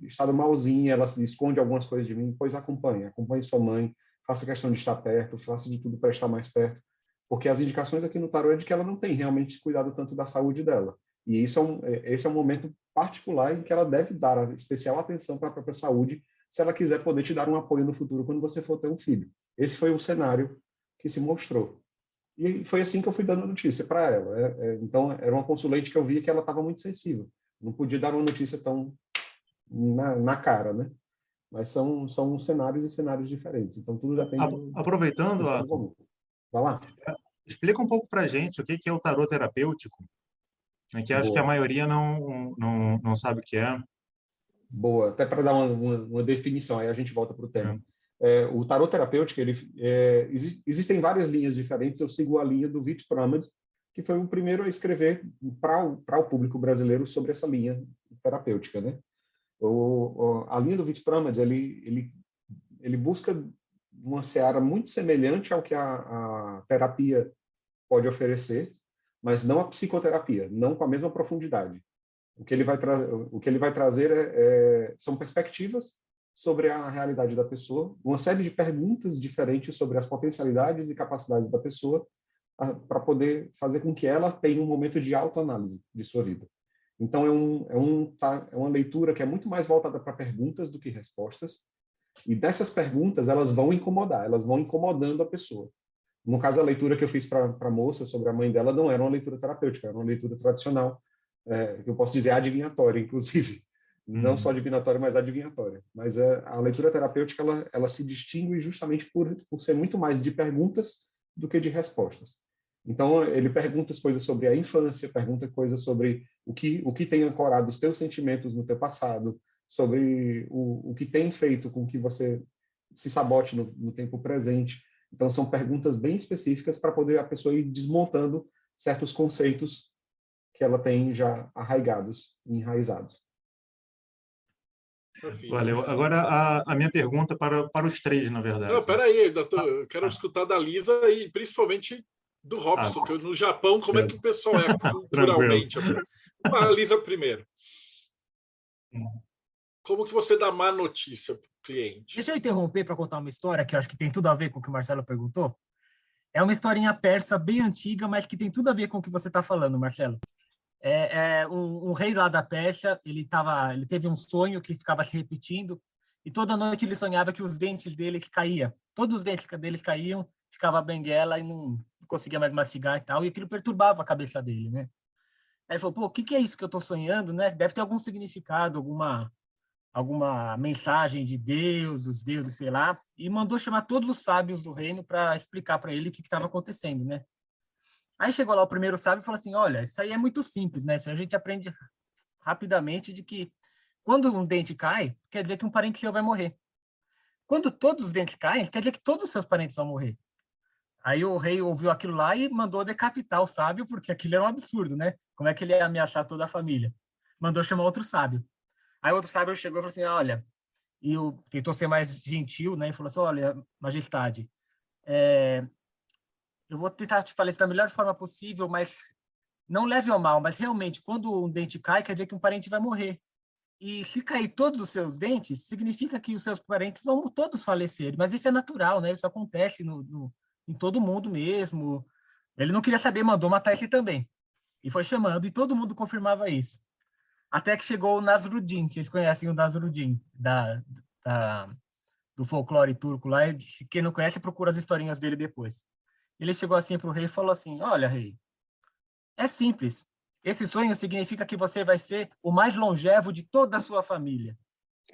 estado malzinha, ela se esconde algumas coisas de mim, pois acompanhe sua mãe, faça questão de estar perto, faça de tudo para estar mais perto, porque as indicações aqui no tarô é de que ela não tem realmente cuidado tanto da saúde dela. E esse é um momento particular em que ela deve dar especial atenção para a própria saúde, se ela quiser poder te dar um apoio no futuro quando você for ter um filho. Esse foi o cenário que se mostrou. E foi assim que eu fui dando notícia para ela. Então, era uma consulente que eu via que ela estava muito sensível. Não podia dar uma notícia tão na cara, né? Mas são cenários e cenários diferentes. Então, tudo depende... Aproveitando, vai lá. Explica um pouco para a gente o que é o tarô terapêutico, que acho que a maioria não sabe o que é. Boa, até para dar uma definição, aí a gente volta para o tema. O tarot terapêutico, existem várias linhas diferentes. Eu sigo a linha do Vit Pramad, que foi o primeiro a escrever para o público brasileiro sobre essa linha terapêutica, né? A linha do Vit Pramad, ele busca uma seara muito semelhante ao que a terapia pode oferecer, mas não a psicoterapia, não com a mesma profundidade. O que ele vai trazer são perspectivas sobre a realidade da pessoa, uma série de perguntas diferentes sobre as potencialidades e capacidades da pessoa, para poder fazer com que ela tenha um momento de autoanálise de sua vida. Então, é uma leitura que é muito mais voltada para perguntas do que respostas, e dessas perguntas, elas vão incomodar, elas vão incomodando a pessoa. No caso, a leitura que eu fiz para a moça sobre a mãe dela não era uma leitura terapêutica, era uma leitura tradicional, que eu posso dizer adivinhatória, inclusive. Não só divinatória, mas adivinhatória. Mas a leitura terapêutica, ela se distingue justamente por ser muito mais de perguntas do que de respostas. Então, ele pergunta coisas sobre a infância, pergunta coisas sobre o que tem ancorado os teus sentimentos no teu passado, sobre o que tem feito com que você se sabote no tempo presente. Então, são perguntas bem específicas para poder a pessoa ir desmontando certos conceitos que ela tem já arraigados, enraizados. Valeu. Agora, a minha pergunta para os três, na verdade. Não, peraí, doutor, eu quero escutar da Lisa e principalmente do Robson, que no Japão, como é que o pessoal é culturalmente? A Lisa primeiro. Como que você dá má notícia para o cliente? Deixa eu interromper para contar uma história que eu acho que tem tudo a ver com o que o Marcelo perguntou. É uma historinha persa bem antiga, mas que tem tudo a ver com o que você está falando, Marcelo. Um rei lá da Pérsia, ele teve um sonho que ficava se repetindo, e toda noite ele sonhava que os dentes dele caíam. Todos os dentes dele caíam, ficava benguela e não conseguia mais mastigar e tal, e aquilo perturbava a cabeça dele, né? Aí ele falou, pô, o que é isso que eu estou sonhando, né? Deve ter algum significado, alguma mensagem de Deus, dos deuses, sei lá, e mandou chamar todos os sábios do reino para explicar para ele o que estava acontecendo, né? Aí chegou lá o primeiro sábio e falou assim, olha, isso aí é muito simples, né? Isso a gente aprende rapidamente de que quando um dente cai, quer dizer que um parente seu vai morrer. Quando todos os dentes caem, quer dizer que todos os seus parentes vão morrer. Aí o rei ouviu aquilo lá e mandou decapitar o sábio, porque aquilo era um absurdo, né? Como é que ele ia ameaçar toda a família? Mandou chamar outro sábio. Aí outro sábio chegou e falou assim, olha, tentou ser mais gentil, né? E falou assim, olha, majestade, eu vou tentar te falar isso da melhor forma possível, mas não leve ao mal, mas realmente, quando um dente cai, quer dizer que um parente vai morrer. E se cair todos os seus dentes, significa que os seus parentes vão todos falecer. Mas isso é natural, né? Isso acontece em todo mundo mesmo. Ele não queria saber, mandou matar esse também. E foi chamando, e todo mundo confirmava isso. Até que chegou o Nasruddin. Vocês conhecem o Nasruddin, do folclore turco lá. Quem não conhece, procura as historinhas dele depois. Ele chegou assim para o rei e falou assim, olha, rei, é simples. Esse sonho significa que você vai ser o mais longevo de toda a sua família.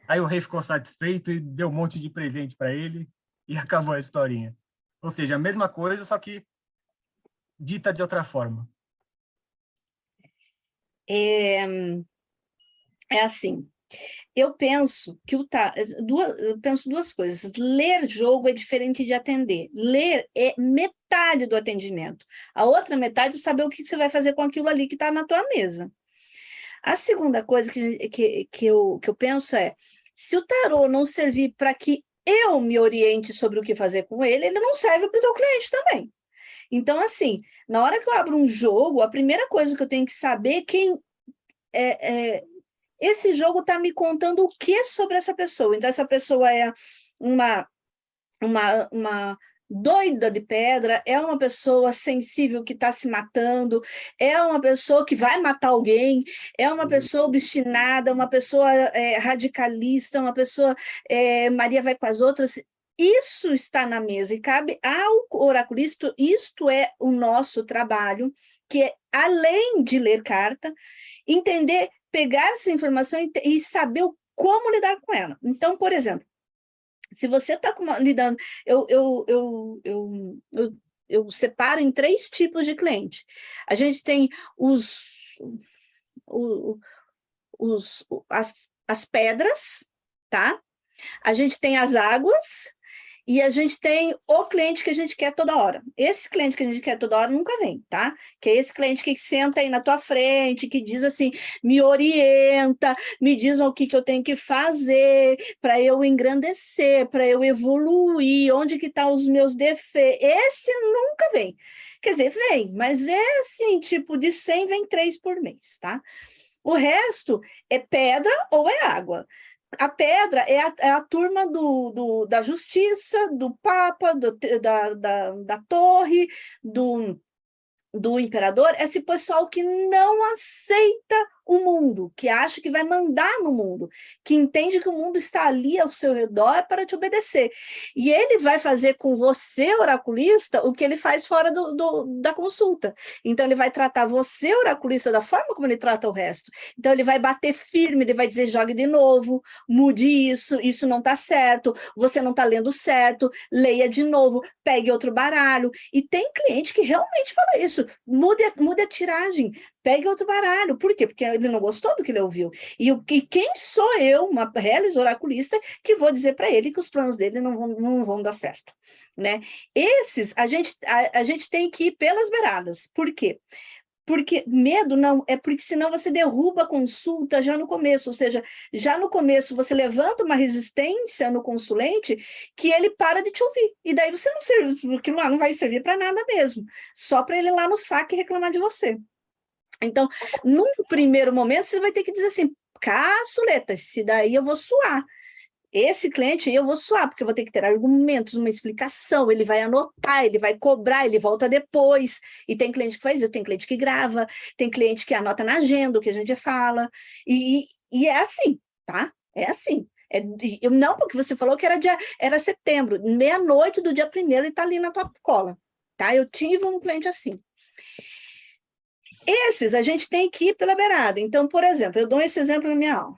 Aí o rei ficou satisfeito e deu um monte de presente para ele e acabou a historinha. Ou seja, a mesma coisa, só que dita de outra forma. É assim, eu penso que eu penso duas coisas. Ler jogo é diferente de atender. Ler é metade do atendimento. A outra metade é saber o que você vai fazer com aquilo ali que está na tua mesa. A segunda coisa que eu penso é, se o tarô não servir para que eu me oriente sobre o que fazer com ele não serve para o teu cliente também. Então, assim, na hora que eu abro um jogo, a primeira coisa que eu tenho que saber é esse jogo está me contando o que sobre essa pessoa. Então, essa pessoa é uma doida de pedra, é uma pessoa sensível que está se matando, é uma pessoa que vai matar alguém, é uma pessoa obstinada, uma pessoa radicalista, uma pessoa Maria vai com as outras. Isso está na mesa e cabe ao oraculista. Isto é o nosso trabalho, que é, além de ler carta, entender, pegar essa informação e saber como lidar com ela. Então, por exemplo, se você está lidando... Eu separo em 3 tipos de cliente. A gente tem as pedras, tá? A gente tem as águas e a gente tem o cliente que a gente quer toda hora. Esse cliente que a gente quer toda hora nunca vem, tá? Que é esse cliente que senta aí na tua frente, que diz assim, me orienta, me diz o que eu tenho que fazer para eu engrandecer, para eu evoluir, onde que estão os meus defeitos. Esse nunca vem. Quer dizer, vem, mas é assim, tipo, de 100 vem 3 por mês, tá? O resto é pedra ou é água. A pedra é a turma da justiça, do papa, da torre, do imperador, esse pessoal que não aceita o mundo, que acha que vai mandar no mundo, que entende que o mundo está ali ao seu redor para te obedecer. E ele vai fazer com você, oraculista, o que ele faz fora da consulta. Então, ele vai tratar você, oraculista, da forma como ele trata o resto. Então, ele vai bater firme, ele vai dizer, jogue de novo, mude isso não está certo, você não está lendo certo, leia de novo, pegue outro baralho. E tem cliente que realmente fala isso, mude a tiragem, pegue outro baralho. Por quê? Porque ele não gostou do que ele ouviu. E quem sou eu, uma relis oraculista, que vou dizer para ele que os planos dele não vão dar certo, né? Esses, a gente tem que ir pelas beiradas. Por quê? Porque medo não, é porque senão você derruba a consulta já no começo, ou seja, já no começo você levanta uma resistência no consulente que ele para de te ouvir, e daí você não serve, aquilo lá não vai servir para nada mesmo, só para ele ir lá no saque reclamar de você. Então, num primeiro momento, você vai ter que dizer assim, caçuleta, esse daí eu vou suar. Esse cliente eu vou suar, porque eu vou ter que ter argumentos, uma explicação, ele vai anotar, ele vai cobrar, ele volta depois. E tem cliente que faz isso, tem cliente que grava, tem cliente que anota na agenda o que a gente fala. E é assim, tá? É assim. Não, porque você falou que era setembro, meia-noite do dia 1º, ele está ali na tua cola. Tá? Eu tive um cliente assim. Esses a gente tem que ir pela beirada. Então, por exemplo, eu dou esse exemplo na minha aula.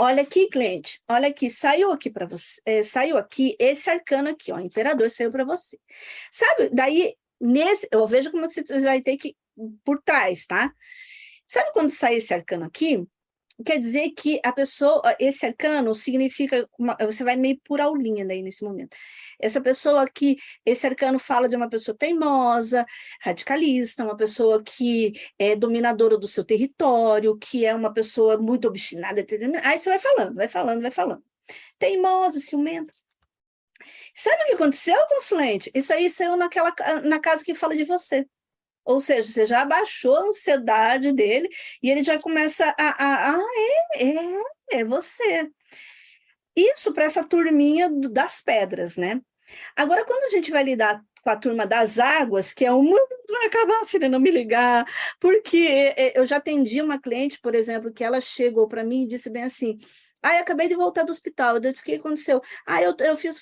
Olha aqui, cliente, olha aqui, saiu aqui para você, saiu aqui esse arcano aqui, ó, imperador saiu para você. Sabe, daí, eu vejo como você vai ter que ir por trás, tá? Sabe quando sai esse arcano aqui? Quer dizer que a pessoa, esse arcano significa, você vai meio por aulinha daí nesse momento. Essa pessoa aqui, esse arcano fala de uma pessoa teimosa, radicalista, uma pessoa que é dominadora do seu território, que é uma pessoa muito obstinada. Aí você vai falando. Teimosa, ciumenta. Sabe o que aconteceu, consulente? Isso aí saiu na casa que fala de você. Ou seja, você já abaixou a ansiedade dele e ele já começa é você. Isso para essa turminha das pedras, né? Agora, quando a gente vai lidar com a turma das águas, que é o mundo vai acabar se ele não me ligar, porque eu já atendi uma cliente, por exemplo, que ela chegou para mim e disse bem assim, eu acabei de voltar do hospital. Eu disse, o que aconteceu?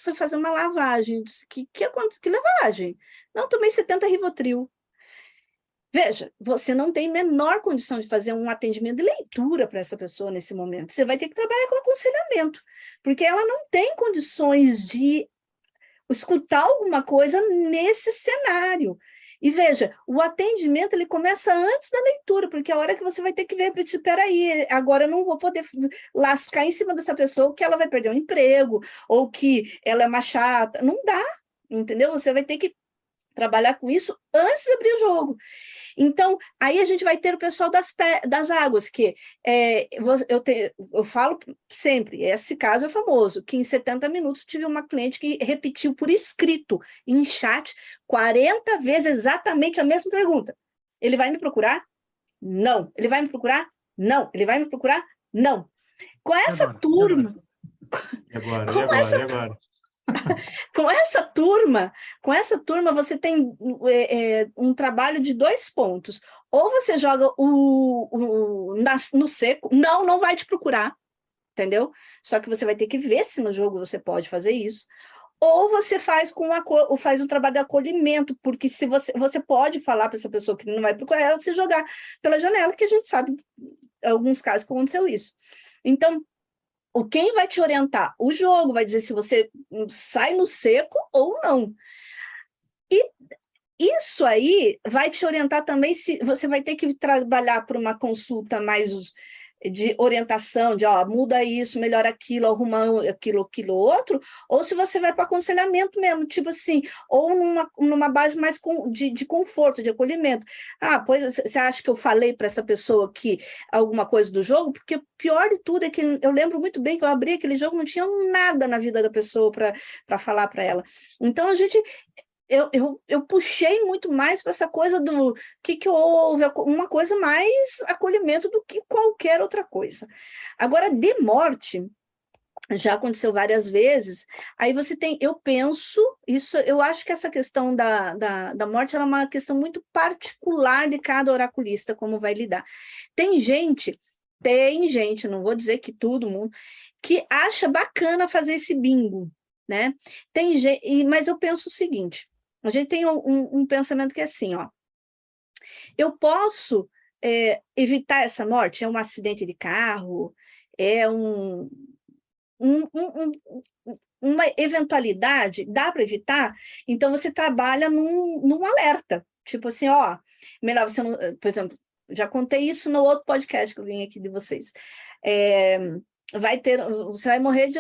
Fui fazer uma lavagem. Eu disse, que aconteceu? Que lavagem? Não, tomei 70 Rivotril. Veja, você não tem menor condição de fazer um atendimento de leitura para essa pessoa nesse momento. Você vai ter que trabalhar com aconselhamento, porque ela não tem condições de escutar alguma coisa nesse cenário. E veja, o atendimento ele começa antes da leitura, porque a hora que você vai ter que ver, espera aí, agora eu não vou poder lascar em cima dessa pessoa que ela vai perder um emprego, ou que ela é uma chata. Não dá, entendeu? Você vai ter que trabalhar com isso antes de abrir o jogo. Então, aí a gente vai ter o pessoal das águas, que eu falo sempre, esse caso é famoso, que em 70 minutos tive uma cliente que repetiu por escrito, em chat, 40 vezes exatamente a mesma pergunta. Ele vai me procurar? Não. Ele vai me procurar? Não. Ele vai me procurar? Não. Com essa turma... E agora? Com essa turma, você tem um trabalho de 2 pontos. Ou você joga no seco, não vai te procurar, entendeu? Só que você vai ter que ver se no jogo você pode fazer isso. Ou você faz um trabalho de acolhimento, porque se você pode falar para essa pessoa que não vai procurar ela, se jogar pela janela, que a gente sabe em alguns casos que aconteceu isso. Então, quem vai te orientar? O jogo vai dizer se você sai no seco ou não. E isso aí vai te orientar também se você vai ter que trabalhar por uma consulta mais de orientação, de ó, muda isso, melhora aquilo, arruma aquilo outro, ou se você vai para aconselhamento mesmo, tipo assim, ou numa base mais de conforto, de acolhimento. Ah, pois você acha que eu falei para essa pessoa que alguma coisa do jogo? Porque o pior de tudo é que eu lembro muito bem que eu abri aquele jogo, não tinha nada na vida da pessoa para falar para ela. Então, eu puxei muito mais para essa coisa do que houve, uma coisa mais acolhimento do que qualquer outra coisa. Agora, de morte, já aconteceu várias vezes, aí você tem, eu penso, eu acho que essa questão da morte ela é uma questão muito particular de cada oraculista, como vai lidar. Tem gente, não vou dizer que todo mundo, que acha bacana fazer esse bingo, né? Tem gente, mas eu penso o seguinte, a gente tem um pensamento que é assim, ó, eu posso evitar essa morte? É um acidente de carro, é uma eventualidade, dá para evitar? Então, você trabalha num alerta, tipo assim, ó, melhor você não, por exemplo, já contei isso no outro podcast que eu vim aqui de vocês, você vai morrer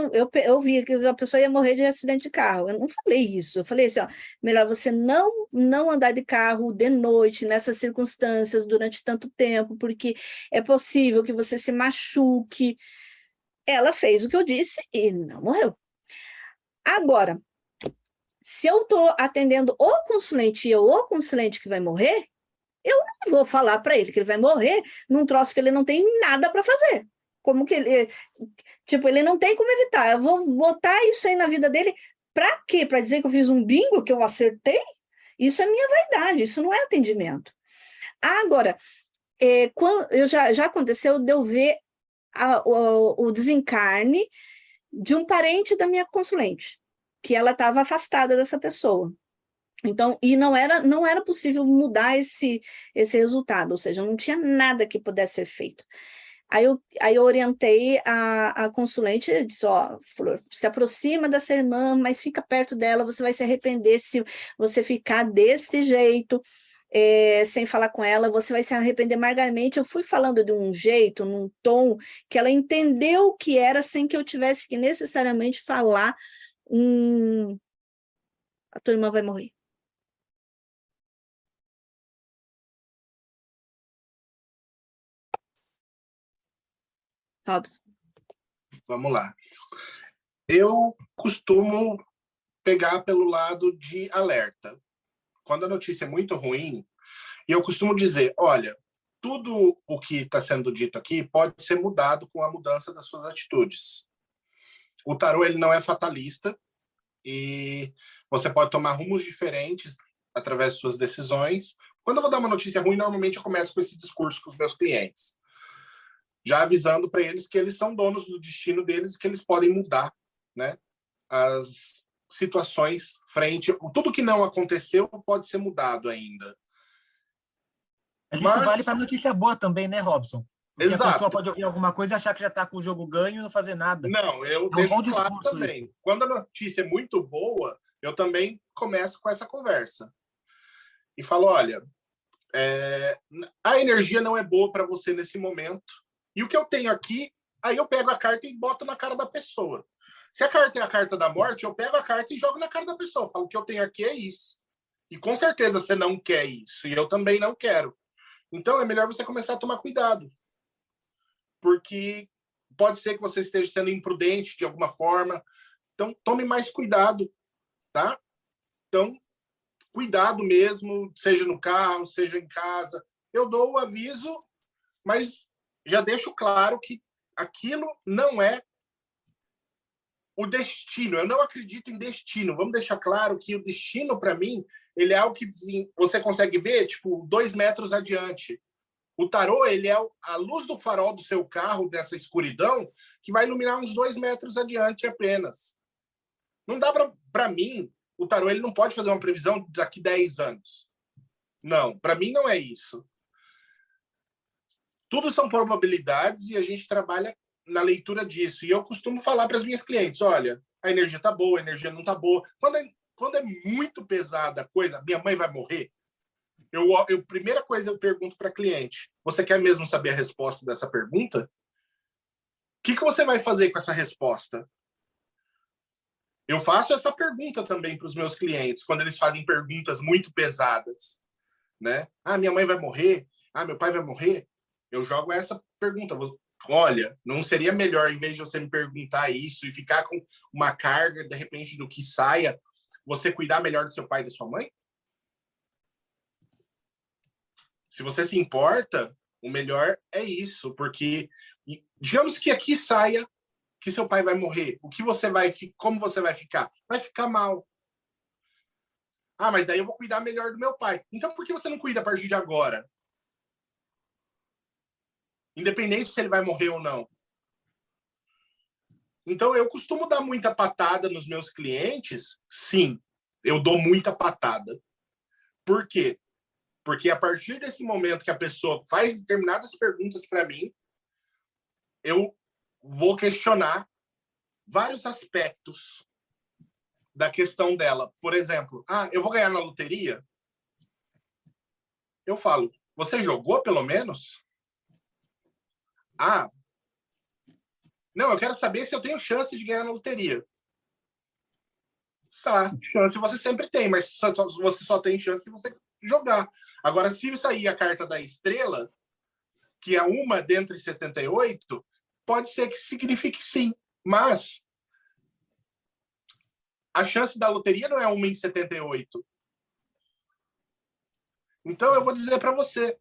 eu vi que a pessoa ia morrer de acidente de carro, eu não falei isso, eu falei assim, ó, melhor você não andar de carro de noite, nessas circunstâncias, durante tanto tempo, porque é possível que você se machuque. Ela fez o que eu disse e não morreu. Agora, se eu estou atendendo o consulente ou o consulente que vai morrer, eu não vou falar para ele que ele vai morrer num troço que ele não tem nada para fazer. Como que ele... Tipo, ele não tem como evitar. Eu vou botar isso aí na vida dele para quê? Para dizer que eu fiz um bingo, que eu acertei? Isso é minha vaidade, isso não é atendimento. Agora, já aconteceu de eu ver o desencarne de um parente da minha consulente, que ela estava afastada dessa pessoa. Então, e não era possível mudar esse resultado, ou seja, não tinha nada que pudesse ser feito. Aí eu orientei a consulente e disse, ó, Flor, se aproxima dessa irmã, mas fica perto dela, você vai se arrepender se você ficar desse jeito, sem falar com ela, você vai se arrepender amargamente. Eu fui falando de um jeito, num tom, que ela entendeu o que era, sem que eu tivesse que necessariamente falar a tua irmã vai morrer. Robson. Vamos lá. Eu costumo pegar pelo lado de alerta. Quando a notícia é muito ruim, eu costumo dizer, olha, tudo o que está sendo dito aqui pode ser mudado com a mudança das suas atitudes. O tarô ele não é fatalista e você pode tomar rumos diferentes através de suas decisões. Quando eu vou dar uma notícia ruim, normalmente eu começo com esse discurso com os meus clientes, já avisando para eles que eles são donos do destino deles e que eles podem mudar, né, as situações frente... Tudo que não aconteceu pode ser mudado ainda. Mas isso vale para notícia boa também, né, Robson? Porque exato. A pessoa pode ouvir alguma coisa e achar que já está com o jogo ganho e não fazer nada. Não, eu deixo claro também. Isso. Quando a notícia é muito boa, eu também começo com essa conversa. E falo, olha, a energia não é boa para você nesse momento. E o que eu tenho aqui, aí eu pego a carta e boto na cara da pessoa. Se a carta é a carta da morte, eu pego a carta e jogo na cara da pessoa. Eu falo, o que eu tenho aqui é isso. E com certeza você não quer isso. E eu também não quero. Então é melhor você começar a tomar cuidado. Porque pode ser que você esteja sendo imprudente de alguma forma. Então tome mais cuidado, tá? Então, cuidado mesmo, seja no carro, seja em casa. Eu dou o aviso, mas já deixo claro que aquilo não é o destino. Eu não acredito em destino. Vamos deixar claro que o destino, para mim, ele é algo que você consegue ver, tipo, 2 metros adiante. O tarô, ele é a luz do farol do seu carro, dessa escuridão, que vai iluminar uns 2 metros adiante apenas. Não dá para mim, o tarô, ele não pode fazer uma previsão daqui 10 anos. Não, para mim não é isso. Tudo são probabilidades e a gente trabalha na leitura disso. E eu costumo falar para as minhas clientes, olha, a energia tá boa, a energia não tá boa. Quando é muito pesada a coisa, minha mãe vai morrer, primeira coisa eu pergunto para a cliente, você quer mesmo saber a resposta dessa pergunta? que você vai fazer com essa resposta? Eu faço essa pergunta também para os meus clientes, quando eles fazem perguntas muito pesadas, né? Ah, minha mãe vai morrer? Ah, meu pai vai morrer? Eu jogo essa pergunta. Olha, não seria melhor, em vez de você me perguntar isso e ficar com uma carga, de repente, do que saia, você cuidar melhor do seu pai e da sua mãe? Se você se importa, o melhor é isso, porque digamos que aqui saia que seu pai vai morrer, como você vai ficar? Vai ficar mal. Ah, mas daí eu vou cuidar melhor do meu pai. Então por que você não cuida a partir de agora? Independente se ele vai morrer ou não. Então eu costumo dar muita patada nos meus clientes. Sim, eu dou muita patada. Por quê? Porque a partir desse momento que a pessoa faz determinadas perguntas para mim, eu vou questionar vários aspectos da questão dela. Por exemplo, eu vou ganhar na loteria? Eu falo, você jogou pelo menos? Não, eu quero saber se eu tenho chance de ganhar na loteria. Tá, chance você sempre tem, mas você só tem chance se você jogar. Agora, se sair a carta da estrela, que é uma dentre 78, pode ser que signifique sim, mas a chance da loteria não é 1 em 78. Então, eu vou dizer para você,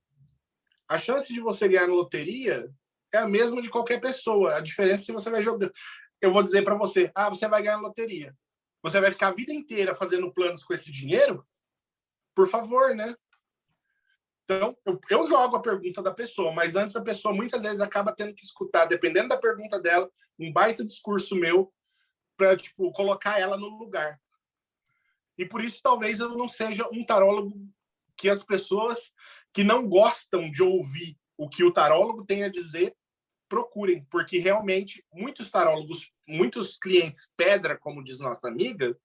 a chance de você ganhar na loteria é a mesma de qualquer pessoa. A diferença é se você vai jogar. Eu vou dizer para você, você vai ganhar na loteria. Você vai ficar a vida inteira fazendo planos com esse dinheiro? Por favor, né? Então, eu jogo a pergunta da pessoa, mas antes a pessoa muitas vezes acaba tendo que escutar, dependendo da pergunta dela, um baita discurso meu para colocar ela no lugar. E por isso talvez eu não seja um tarólogo que as pessoas que não gostam de ouvir o que o tarólogo tem a dizer procurem, porque realmente muitos tarólogos, muitos clientes pedra, como diz nossa amiga,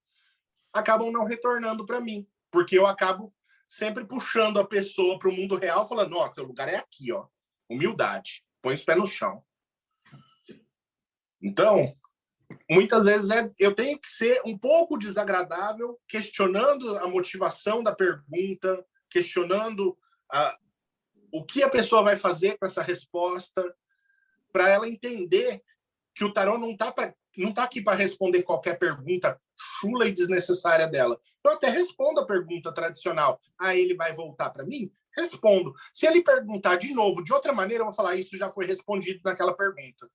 acabam não retornando para mim, porque eu acabo sempre puxando a pessoa para o mundo real, falando, nossa, o lugar é aqui, ó. Humildade. Põe os pés no chão. Então, muitas vezes eu tenho que ser um pouco desagradável, questionando a motivação da pergunta, questionando o que a pessoa vai fazer com essa resposta, para ela entender que o tarô não tá aqui para responder qualquer pergunta chula e desnecessária dela. Eu até respondo a pergunta tradicional. Ele vai voltar para mim? Respondo. Se ele perguntar de novo, de outra maneira, eu vou falar, isso já foi respondido naquela pergunta.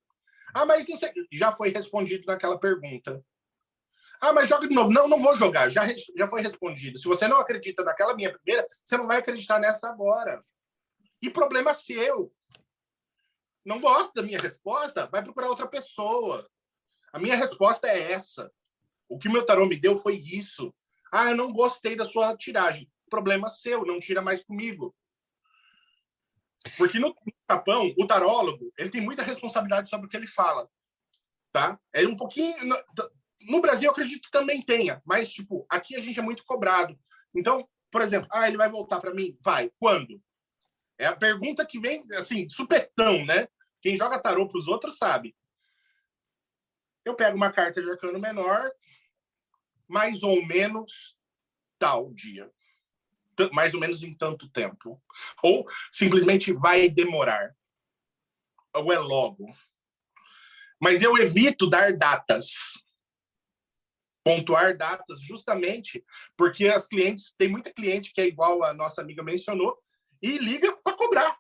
Mas não sei, já foi respondido naquela pergunta. Mas joga de novo. Não, não vou jogar, já foi respondido. Se você não acredita naquela minha primeira, você não vai acreditar nessa agora. E problema seu. Não gosta da minha resposta? Vai procurar outra pessoa. A minha resposta é essa. O que o meu tarô me deu foi isso. Eu não gostei da sua tiragem. Problema seu, não tira mais comigo. Porque no Japão, o tarólogo, ele tem muita responsabilidade sobre o que ele fala. Tá? É um pouquinho... No Brasil, eu acredito que também tenha. Mas, aqui a gente é muito cobrado. Então, por exemplo, ele vai voltar para mim? Vai. Quando? É a pergunta que vem, assim, supetão, né? Quem joga tarô para os outros sabe. Eu pego uma carta de arcano menor, mais ou menos tal dia. Mais ou menos em tanto tempo. Ou simplesmente vai demorar. Ou é logo. Mas eu evito dar datas. Pontuar datas justamente porque as clientes, tem muita cliente que é igual a nossa amiga mencionou, e liga para cobrar.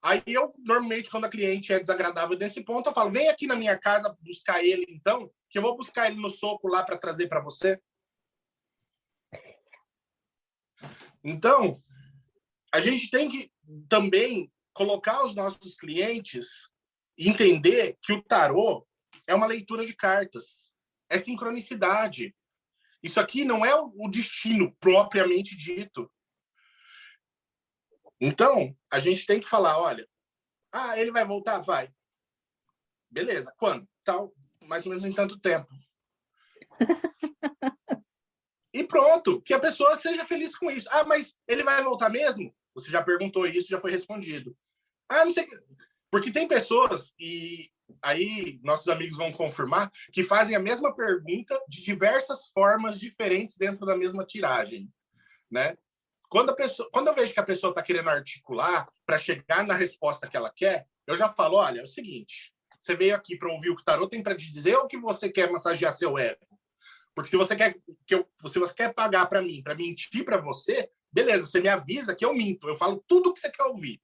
Aí eu, normalmente, quando a cliente é desagradável nesse ponto, eu falo, vem aqui na minha casa buscar ele, então, que eu vou buscar ele no soco lá para trazer para você. Então, a gente tem que também colocar os nossos clientes e entender que o tarô é uma leitura de cartas. É sincronicidade. Isso aqui não é o destino propriamente dito. Então, a gente tem que falar, olha, ele vai voltar? Vai. Beleza, quando? Tal, mais ou menos em tanto tempo. E pronto, que a pessoa seja feliz com isso. Mas ele vai voltar mesmo? Você já perguntou isso, já foi respondido. Não sei. Porque tem pessoas, e aí nossos amigos vão confirmar, que fazem a mesma pergunta de diversas formas diferentes dentro da mesma tiragem, né? Quando eu vejo que a pessoa está querendo articular para chegar na resposta que ela quer, eu já falo, olha, é o seguinte, você veio aqui para ouvir o que o tarô tem para te dizer ou que você quer massagear seu ego? Porque se você quer se você quer pagar para mim, para mentir para você, beleza, você me avisa que eu minto, eu falo tudo o que você quer ouvir.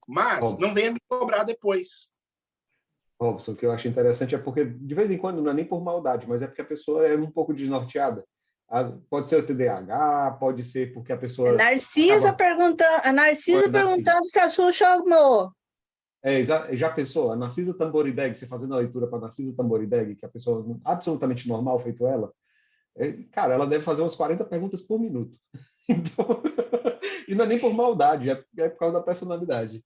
Mas não venha me cobrar depois. Robson, o que eu acho interessante é porque, de vez em quando, não é nem por maldade, mas é porque a pessoa é um pouco desnorteada. Pode ser o TDAH, pode ser porque a pessoa... A Narcisa perguntando se a Xuxa amou. Já pensou? A Narcisa Tamborideg, você fazendo a leitura para a Narcisa Tamborideg, que é a pessoa absolutamente normal, feito ela, cara, ela deve fazer umas 40 perguntas por minuto. Então, e não é nem por maldade, é por causa da personalidade.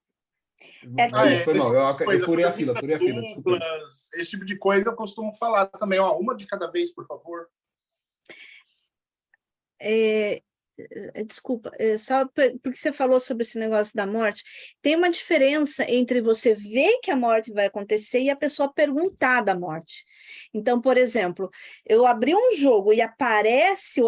Foi mal, eu furei a fila, desculpa. Esse tipo de coisa eu costumo falar também, ó, uma de cada vez, por favor. Desculpa, só porque você falou sobre esse negócio da morte, tem uma diferença entre você ver que a morte vai acontecer e a pessoa perguntar da morte. Então, por exemplo, eu abri um jogo e aparece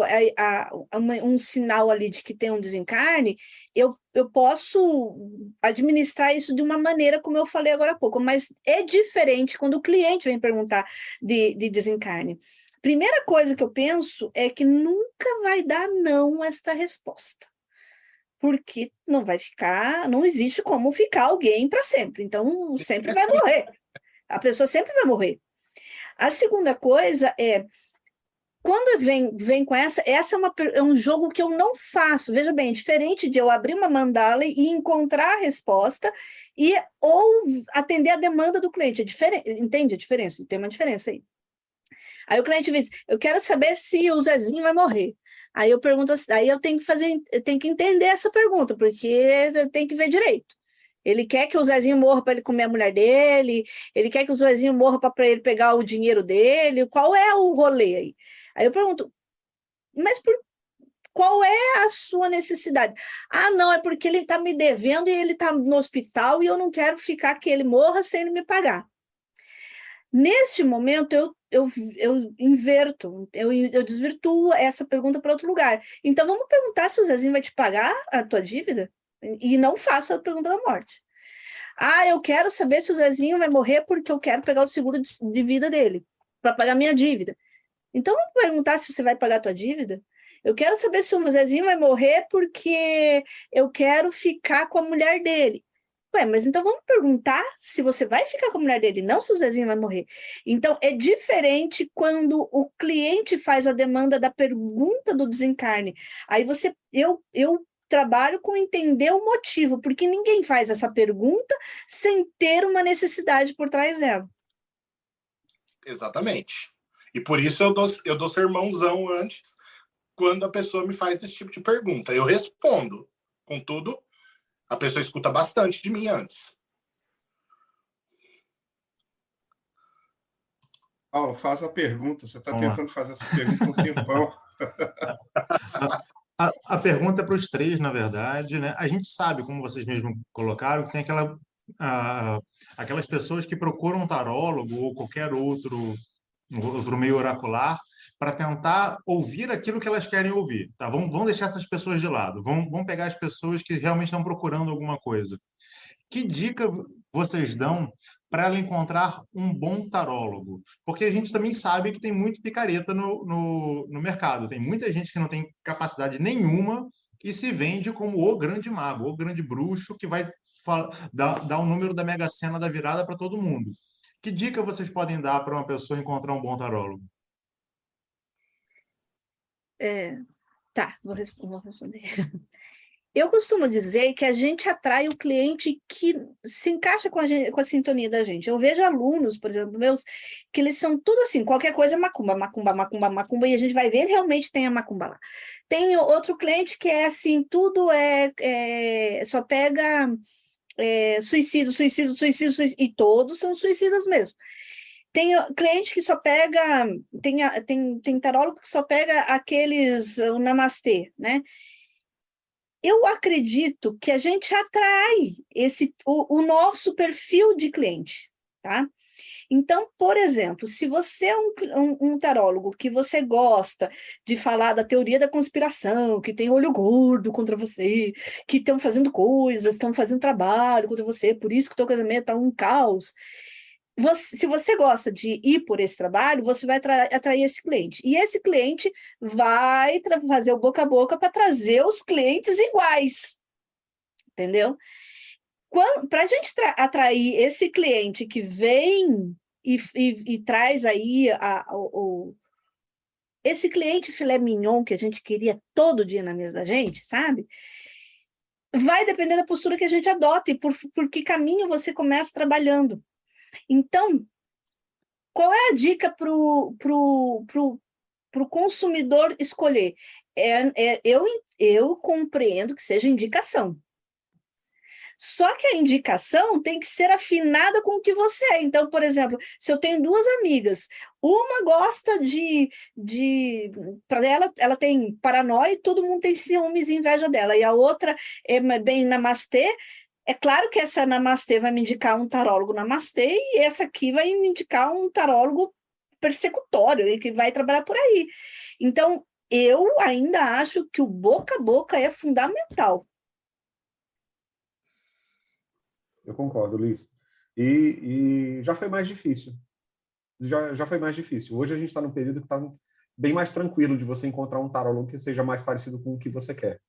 um sinal ali de que tem um desencarne, eu posso administrar isso de uma maneira, como eu falei agora há pouco, mas é diferente quando o cliente vem perguntar de desencarne. Primeira coisa que eu penso é que nunca vai dar não esta resposta, porque não existe como ficar alguém para sempre, então sempre vai morrer, a pessoa sempre vai morrer. A segunda coisa é, quando vem com essa é um jogo que eu não faço, veja bem, diferente de eu abrir uma mandala e encontrar a resposta ou atender a demanda do cliente, entende a diferença? Tem uma diferença aí. Aí o cliente diz, eu quero saber se o Zezinho vai morrer. Aí eu pergunto, aí eu tenho que entender essa pergunta, porque tem que ver direito. Ele quer que o Zezinho morra para ele comer a mulher dele, ele quer que o Zezinho morra para ele pegar o dinheiro dele, qual é o rolê aí? Aí eu pergunto, mas qual é a sua necessidade? Ah, não, é porque ele está me devendo e ele está no hospital e eu não quero ficar que ele morra sem ele me pagar. Neste momento, eu inverto, eu desvirtuo essa pergunta para outro lugar. Então, vamos perguntar se o Zezinho vai te pagar a tua dívida? E não faço a pergunta da morte. Ah, eu quero saber se o Zezinho vai morrer porque eu quero pegar o seguro de vida dele, para pagar minha dívida. Então, vamos perguntar se você vai pagar a tua dívida? Eu quero saber se o Zezinho vai morrer porque eu quero ficar com a mulher dele. Ué, mas então vamos perguntar se você vai ficar com a mulher dele, não se o Zezinho vai morrer. Então, é diferente quando o cliente faz a demanda da pergunta do desencarne. Aí eu trabalho com entender o motivo, porque ninguém faz essa pergunta sem ter uma necessidade por trás dela. Exatamente. E por isso eu dou sermãozão antes, quando a pessoa me faz esse tipo de pergunta. Eu respondo. Contudo, a pessoa escuta bastante de mim antes. Paulo, faz a pergunta. Você está tentando fazer essa pergunta há um tempão. A pergunta é para os três, na verdade, né? A gente sabe, como vocês mesmos colocaram, que tem aquelas pessoas que procuram um tarólogo ou qualquer outro meio oracular para tentar ouvir aquilo que elas querem ouvir. Tá? Vamos deixar essas pessoas de lado. Vamos pegar as pessoas que realmente estão procurando alguma coisa. Que dica vocês dão para ela encontrar um bom tarólogo? Porque a gente também sabe que tem muito picareta no mercado. Tem muita gente que não tem capacidade nenhuma e se vende como o grande mago, o grande bruxo que vai dar o número da Mega Sena da virada para todo mundo. Que dica vocês podem dar para uma pessoa encontrar um bom tarólogo? Tá, vou responder. Eu costumo dizer que a gente atrai o cliente que se encaixa com a sintonia da gente. Eu vejo alunos, por exemplo, meus, que eles são tudo assim, qualquer coisa é macumba, macumba, macumba, macumba, e a gente vai ver, realmente tem a macumba lá. Tem outro cliente que é assim, tudo só pega suicídio, e todos são suicidas mesmo. Tem cliente que só pega, tem tarólogo que só pega aqueles, o namastê, né? eu acredito que a gente atrai o nosso perfil de cliente, tá? Então, por exemplo, se você é um tarólogo que você gosta de falar da teoria da conspiração, que tem olho gordo contra você, que estão fazendo coisas, estão fazendo trabalho contra você, por isso que o teu casamento está um caos. Se você gosta de ir por esse trabalho, você vai atrair esse cliente. E esse cliente vai fazer o boca a boca para trazer os clientes iguais. Entendeu? Para a gente atrair esse cliente que vem e traz aí esse cliente filé mignon que a gente queria todo dia na mesa da gente, sabe? Vai depender da postura que a gente adota e por que caminho você começa trabalhando. Então, qual é a dica para o consumidor escolher? Eu compreendo que seja indicação. Só que a indicação tem que ser afinada com o que você é. Então, por exemplo, se eu tenho duas amigas, uma gosta para ela tem paranoia e todo mundo tem ciúmes e inveja dela, e a outra é bem namastê. É claro que essa namastê vai me indicar um tarólogo namastê e essa aqui vai me indicar um tarólogo persecutório, que vai trabalhar por aí. Então, eu ainda acho que o boca a boca é fundamental. Eu concordo, Liz. E já foi mais difícil. Já foi mais difícil. Hoje a gente está num período que está bem mais tranquilo de você encontrar um tarólogo que seja mais parecido com o que você quer,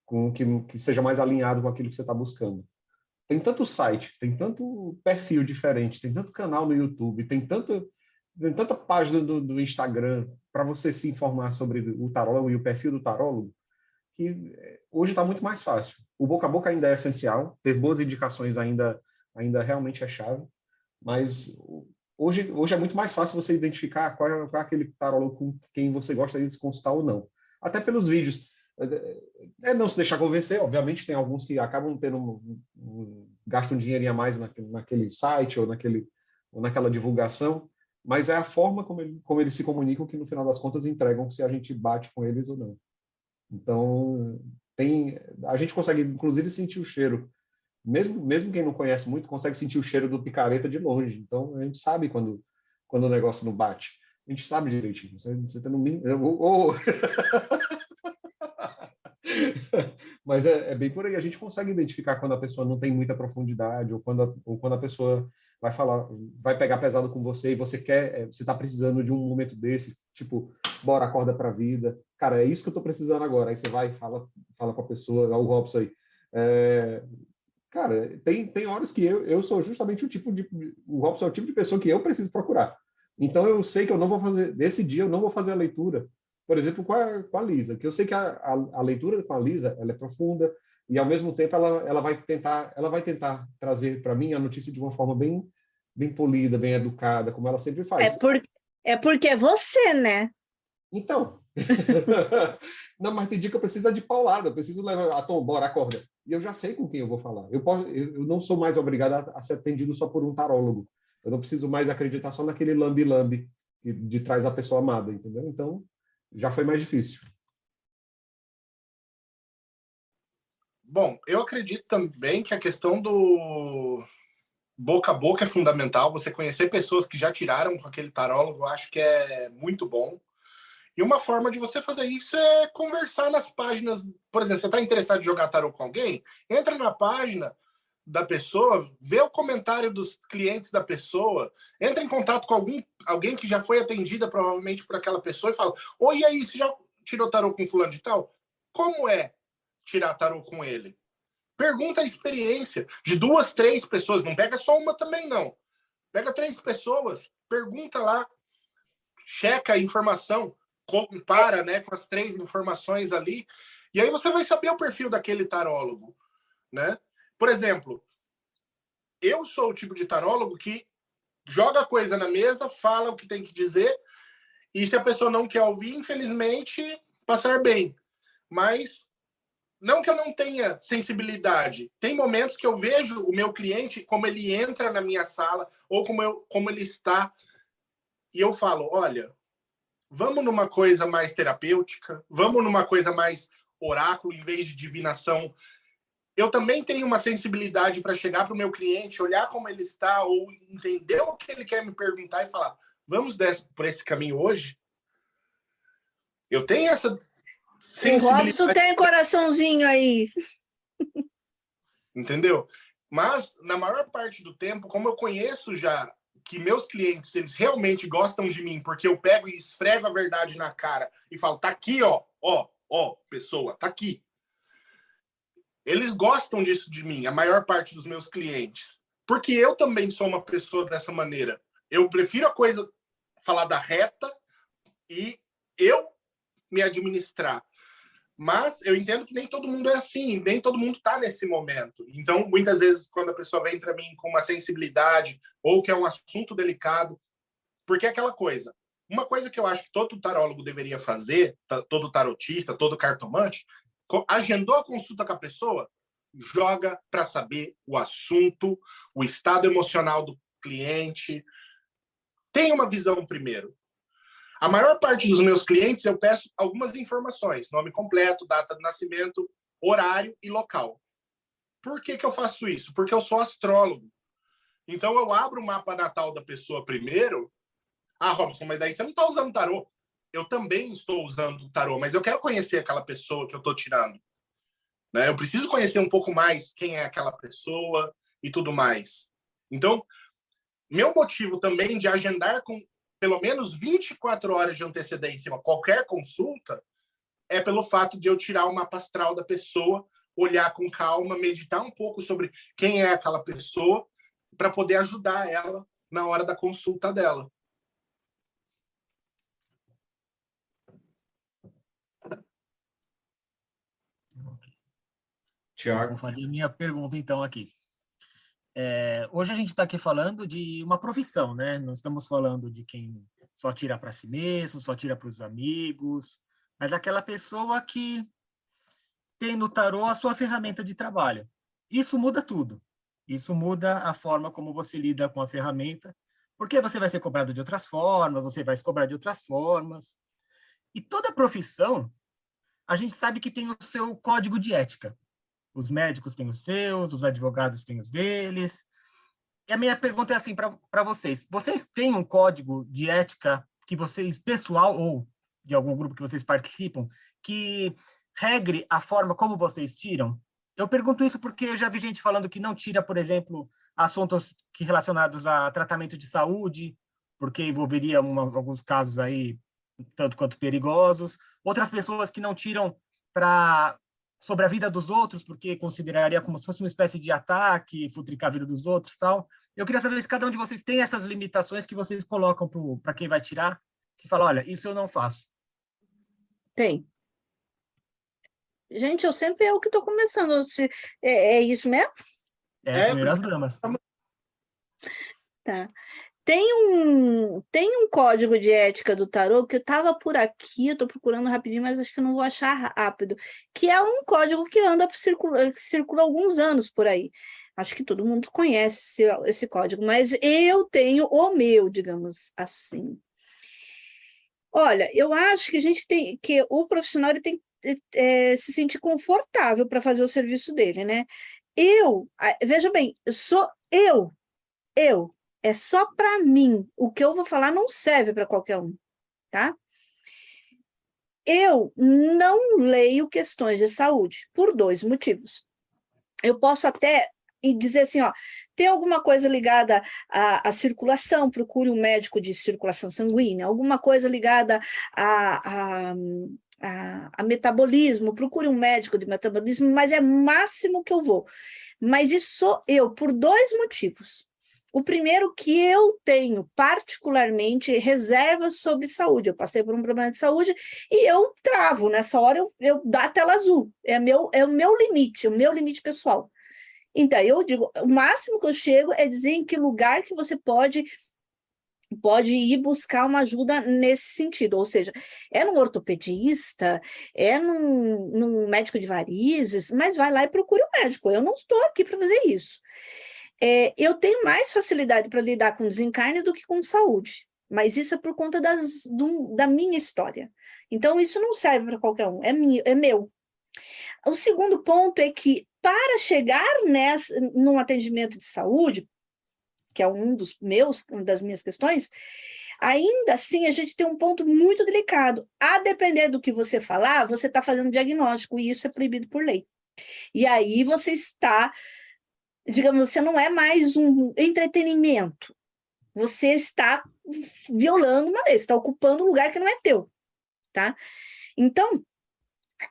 com que seja mais alinhado com aquilo que você está buscando. Tem tanto site, tem tanto perfil diferente, tem tanto canal no YouTube, tem tanta página do Instagram para você se informar sobre o tarólogo e o perfil do tarólogo, que hoje está muito mais fácil. O boca a boca ainda é essencial, ter boas indicações ainda realmente é chave, mas hoje é muito mais fácil você identificar qual é aquele tarólogo com quem você gosta de se consultar ou não. Até pelos vídeos. Não se deixar convencer, obviamente tem alguns que acabam gastam um dinheirinho a mais naquele site ou naquela divulgação, mas é a forma como eles se comunicam que no final das contas entregam se a gente bate com eles ou não. Então, a gente consegue, inclusive, sentir o cheiro. Mesmo quem não conhece muito, consegue sentir o cheiro do picareta de longe. Então, a gente sabe quando o negócio não bate. A gente sabe direitinho. Você tá no mínimo... Mas é bem por aí. A gente consegue identificar quando a pessoa não tem muita profundidade ou quando a pessoa vai pegar pesado com você e você está precisando de um momento desse, tipo, bora, acorda para a vida. Cara, é isso que eu estou precisando agora. Aí você vai e fala com a pessoa, o Robson aí. Cara, tem horas que eu sou justamente o Robson é o tipo de pessoa que eu preciso procurar. Então eu sei que eu não vou fazer, nesse dia eu não vou fazer a leitura, por exemplo, com a Lisa, que eu sei que a leitura com a Lisa, ela é profunda e ao mesmo tempo ela vai tentar trazer para mim a notícia de uma forma bem polida, bem educada, como ela sempre faz. É porque é você, né? Então, não, mas tem dia que eu preciso de paulada, eu preciso levar, Tom, bora, acorda. E eu já sei com quem eu vou falar. Eu não sou mais obrigado a ser atendido só por um tarólogo. Eu não preciso mais acreditar só naquele lambi-lambi de trás da pessoa amada, entendeu? Então, já foi mais difícil. Bom, eu acredito também que a questão do boca a boca é fundamental. Você conhecer pessoas que já tiraram com aquele tarólogo, eu acho que é muito bom. E uma forma de você fazer isso é conversar nas páginas. Por exemplo, você está interessado em jogar tarô com alguém? Entra na página da pessoa, vê o comentário dos clientes da pessoa, entra em contato com alguém que já foi atendida provavelmente por aquela pessoa e fala: oi, e aí, você já tirou tarô com fulano de tal? Como é tirar tarô com ele? Pergunta a experiência de 2, 3 pessoas, não pega só uma também não. Pega 3 pessoas, pergunta lá, checa a informação, compara, né, com as 3 informações ali, e aí você vai saber o perfil daquele tarólogo, né? Por exemplo, eu sou o tipo de tarólogo que joga a coisa na mesa, fala o que tem que dizer, e se a pessoa não quer ouvir, infelizmente, passar bem. Mas não que eu não tenha sensibilidade. Tem momentos que eu vejo o meu cliente, como ele entra na minha sala, ou como ele está, e eu falo: olha, vamos numa coisa mais terapêutica, vamos numa coisa mais oráculo, em vez de divinação. Eu também tenho uma sensibilidade para chegar para o meu cliente, olhar como ele está, ou entender o que ele quer me perguntar e falar, vamos por esse caminho hoje? Eu tenho essa O sensibilidade. Robson tem coraçãozinho aí. Entendeu? Mas, na maior parte do tempo, como eu conheço já que meus clientes, eles realmente gostam de mim, porque eu pego e esfrego a verdade na cara e falo, tá aqui, ó, pessoa, tá aqui. Eles gostam disso de mim, a maior parte dos meus clientes. Porque eu também sou uma pessoa dessa maneira. Eu prefiro a coisa falar da reta e eu me administrar. Mas eu entendo que nem todo mundo é assim, nem todo mundo está nesse momento. Então, muitas vezes, quando a pessoa vem para mim com uma sensibilidade ou que é um assunto delicado, porque é aquela coisa. Uma coisa que eu acho que todo tarólogo deveria fazer, todo tarotista, todo cartomante, agendou a consulta com a pessoa, joga para saber o assunto, o estado emocional do cliente. Tem uma visão primeiro. A maior parte dos meus clientes, eu peço algumas informações, nome completo, data de nascimento, horário e local. Por que que eu faço isso? Porque eu sou astrólogo. Então, eu abro o mapa natal da pessoa primeiro. Ah, Robson, mas daí você não está usando tarô. Eu também estou usando tarô, mas eu quero conhecer aquela pessoa que eu estou tirando. Né? Eu preciso conhecer um pouco mais quem é aquela pessoa e tudo mais. Então, meu motivo também de agendar com pelo menos 24 horas de antecedência qualquer consulta é pelo fato de eu tirar o mapa astral da pessoa, olhar com calma, meditar um pouco sobre quem é aquela pessoa, para poder ajudar ela na hora da consulta dela. Tiago. Vou fazer a minha pergunta, então, aqui. Hoje a gente está aqui falando de uma profissão, né? Não estamos falando de quem só tira para si mesmo, só tira para os amigos, mas aquela pessoa que tem no tarô a sua ferramenta de trabalho. Isso muda tudo. Isso muda a forma como você lida com a ferramenta, porque você vai ser cobrado de outras formas, você vai se cobrar de outras formas. E toda profissão, a gente sabe que tem o seu código de ética. Os médicos têm os seus, os advogados têm os deles. E a minha pergunta é assim para vocês. Vocês têm um código de ética que vocês, pessoal ou de algum grupo que vocês participam, que regre a forma como vocês tiram? Eu pergunto isso porque eu já vi gente falando que não tira, por exemplo, assuntos relacionados a tratamento de saúde, porque envolveria alguns casos aí tanto quanto perigosos. Outras pessoas que não tiram sobre a vida dos outros, porque consideraria como se fosse uma espécie de ataque, futricar a vida dos outros e tal. Eu queria saber se cada um de vocês tem essas limitações que vocês colocam para quem vai tirar, que fala, olha, isso eu não faço. Tem. Gente, eu sempre que estou começando. É isso mesmo? Primeiras damas. Tá. Tem um código de ética do tarô que eu estava por aqui, eu estou procurando rapidinho, mas acho que eu não vou achar rápido, que é um código que circula há alguns anos por aí. Acho que todo mundo conhece esse código, mas eu tenho o meu, digamos assim. Olha, eu acho que que o profissional ele tem que se sentir confortável para fazer o serviço dele, né? Veja bem, eu. É só para mim. O que eu vou falar não serve para qualquer um, tá? Eu não leio questões de saúde por 2 motivos. Eu posso até dizer assim, ó, tem alguma coisa ligada à circulação, procure um médico de circulação sanguínea, alguma coisa ligada a metabolismo, procure um médico de metabolismo, mas é máximo que eu vou. Mas isso sou eu, por 2 motivos. O primeiro, que eu tenho particularmente reservas sobre saúde. Eu passei por um problema de saúde e eu travo. Nessa hora eu dou a tela azul. É o meu limite pessoal. Então, eu digo, o máximo que eu chego é dizer em que lugar que você pode ir buscar uma ajuda nesse sentido. Ou seja, é num ortopedista, é num médico de varizes, mas vai lá e procure um médico. Eu não estou aqui para fazer isso. Eu tenho mais facilidade para lidar com desencarne do que com saúde, mas isso é por conta da minha história. Então, isso não serve para qualquer um, é meu. O segundo ponto é que, para chegar num atendimento de saúde, que é uma das minhas questões, ainda assim a gente tem um ponto muito delicado. A depender do que você falar, você está fazendo diagnóstico, e isso é proibido por lei. E aí você está, digamos, você não é mais um entretenimento, você está violando uma lei, você está ocupando um lugar que não é teu, tá? Então,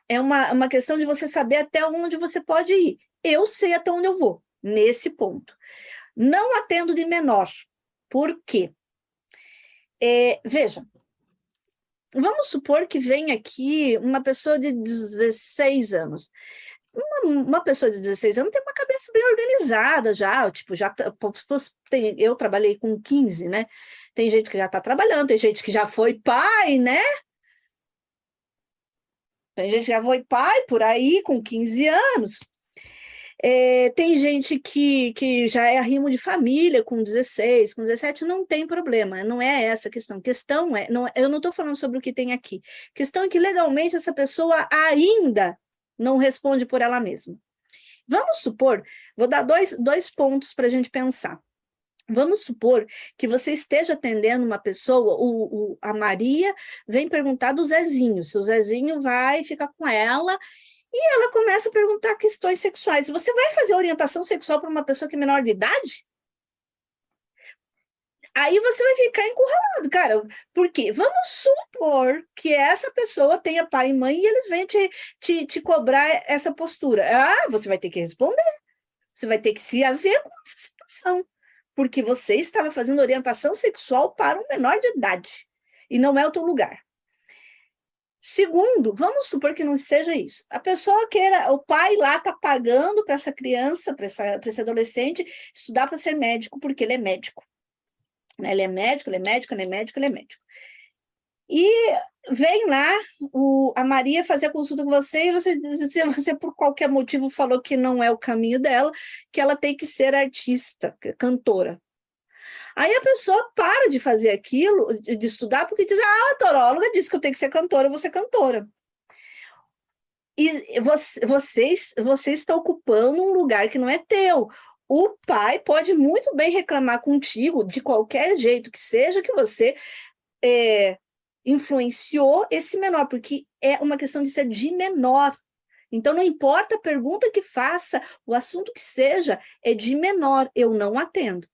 é uma questão de você saber até onde você pode ir. Eu sei até onde eu vou, nesse ponto. Não atendo de menor. Por quê? Veja, vamos supor que vem aqui uma pessoa de 16 anos. Uma pessoa de 16 anos tem uma cabeça bem organizada já, tipo, eu trabalhei com 15, né? Tem gente que já está trabalhando, tem gente que já foi pai, né? Tem gente que já foi pai por aí com 15 anos. Tem gente que já é arrimo de família com 16, com 17, não tem problema, não é essa a questão. A questão eu não estou falando sobre o que tem aqui. A questão é que legalmente essa pessoa ainda não responde por ela mesma. Vamos supor, vou dar dois pontos para a gente pensar. Vamos supor que você esteja atendendo uma pessoa, a Maria vem perguntar do Zezinho, se o Zezinho vai ficar com ela, e ela começa a perguntar questões sexuais. Você vai fazer orientação sexual para uma pessoa que é menor de idade? Aí você vai ficar encurralado, cara. Por quê? Vamos supor que essa pessoa tenha pai e mãe e eles vêm te cobrar essa postura. Você vai ter que responder. Você vai ter que se haver com essa situação. Porque você estava fazendo orientação sexual para um menor de idade. E não é o teu lugar. Segundo, vamos supor que não seja isso. A pessoa o pai lá está pagando para essa criança, para esse adolescente, estudar para ser médico, porque ele é médico. Ele é médico, ele é médico, ele é médico, ele é médico. E vem lá a Maria fazer a consulta com você, e você, por qualquer motivo, falou que não é o caminho dela, que ela tem que ser artista, cantora. Aí a pessoa para de fazer aquilo, de estudar, porque diz, a taróloga disse que eu tenho que ser cantora, eu vou ser cantora. E você está ocupando um lugar que não é teu. O pai pode muito bem reclamar contigo, de qualquer jeito que seja, que você influenciou esse menor, porque é uma questão de ser de menor. Então, não importa a pergunta que faça, o assunto que seja, é de menor, eu não atendo.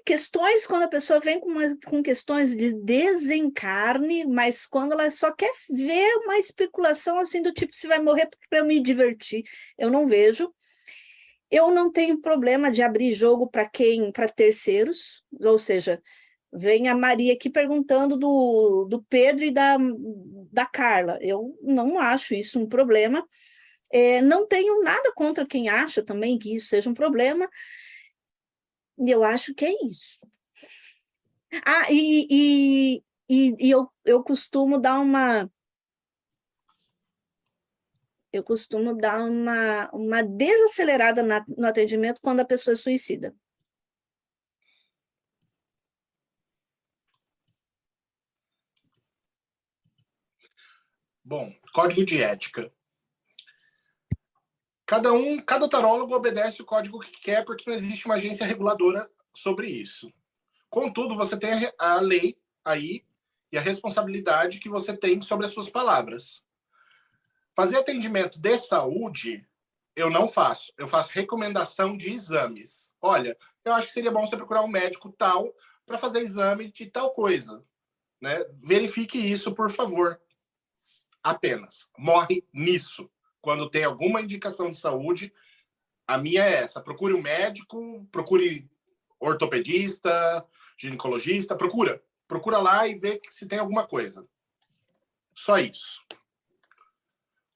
Questões, quando a pessoa vem com questões de desencarne, mas quando ela só quer ver uma especulação assim do tipo, se vai morrer para eu me divertir, eu não vejo. Eu não tenho problema de abrir jogo para terceiros, ou seja, vem a Maria aqui perguntando do Pedro e da Carla. Eu não acho isso um problema. Não tenho nada contra quem acha também que isso seja um problema. E eu acho que é isso. E eu costumo dar uma desacelerada no atendimento quando a pessoa é suicida. Bom, código de ética. Cada tarólogo obedece o código que quer, porque não existe uma agência reguladora sobre isso. Contudo, você tem a lei aí e a responsabilidade que você tem sobre as suas palavras. Fazer atendimento de saúde, eu não faço. Eu faço recomendação de exames. Olha, eu acho que seria bom você procurar um médico tal para fazer exame de tal coisa. Né? Verifique isso, por favor. Apenas. Morre nisso. Quando tem alguma indicação de saúde, a minha é essa. Procure um médico, procure ortopedista, ginecologista, procura lá e vê se tem alguma coisa. Só isso.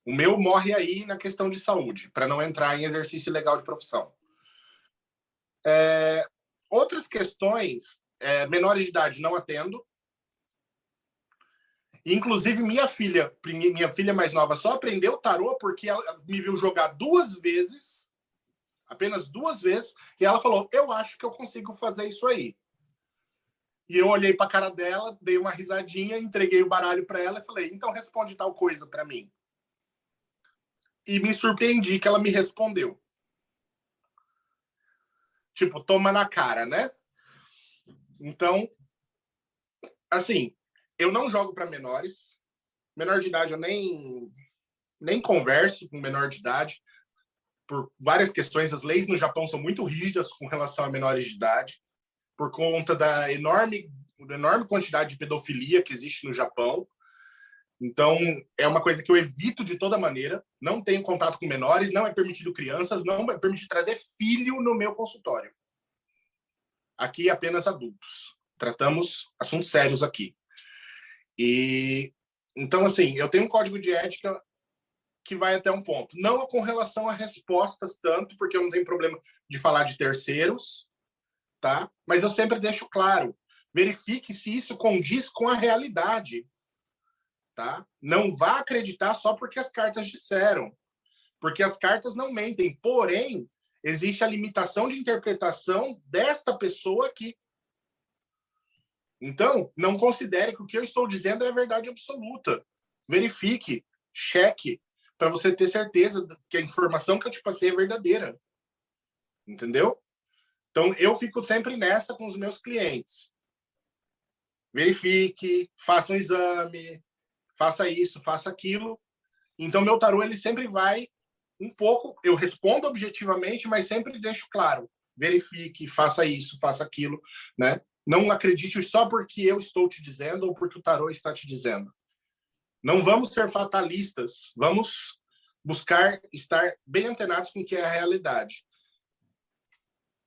O meu morre aí na questão de saúde, para não entrar em exercício ilegal de profissão. Outras questões, menores de idade não atendo. Inclusive, minha filha mais nova só aprendeu tarô porque ela me viu jogar 2 vezes, apenas 2 vezes, e ela falou, eu acho que eu consigo fazer isso aí. E eu olhei para a cara dela, dei uma risadinha, entreguei o baralho para ela e falei, então responde tal coisa para mim. E me surpreendi que ela me respondeu. Tipo, toma na cara, né? Então, assim, eu não jogo para menores. Menor de idade eu nem converso com menor de idade. Por várias questões, as leis no Japão são muito rígidas com relação a menores de idade, por conta da enorme quantidade de pedofilia que existe no Japão. Então, é uma coisa que eu evito de toda maneira. Não tenho contato com menores, não é permitido crianças, não é permitido trazer filho no meu consultório. Aqui apenas adultos. Tratamos assuntos sérios aqui. E então, assim, eu tenho um código de ética que vai até um ponto. Não com relação a respostas tanto, porque eu não tenho problema de falar de terceiros, tá? Mas eu sempre deixo claro, verifique se isso condiz com a realidade, tá? Não vá acreditar só porque as cartas disseram, porque as cartas não mentem. Porém, existe a limitação de interpretação desta pessoa aqui. Então, não considere que o que eu estou dizendo é a verdade absoluta. Verifique, cheque, para você ter certeza que a informação que eu te passei é verdadeira. Entendeu? Então, eu fico sempre nessa com os meus clientes. Verifique, faça um exame, faça isso, faça aquilo. Então, meu tarô, ele sempre vai um pouco... Eu respondo objetivamente, mas sempre deixo claro. Verifique, faça isso, faça aquilo, né? Não acredite só porque eu estou te dizendo ou porque o tarô está te dizendo. Não vamos ser fatalistas. Vamos buscar estar bem antenados com o que é a realidade.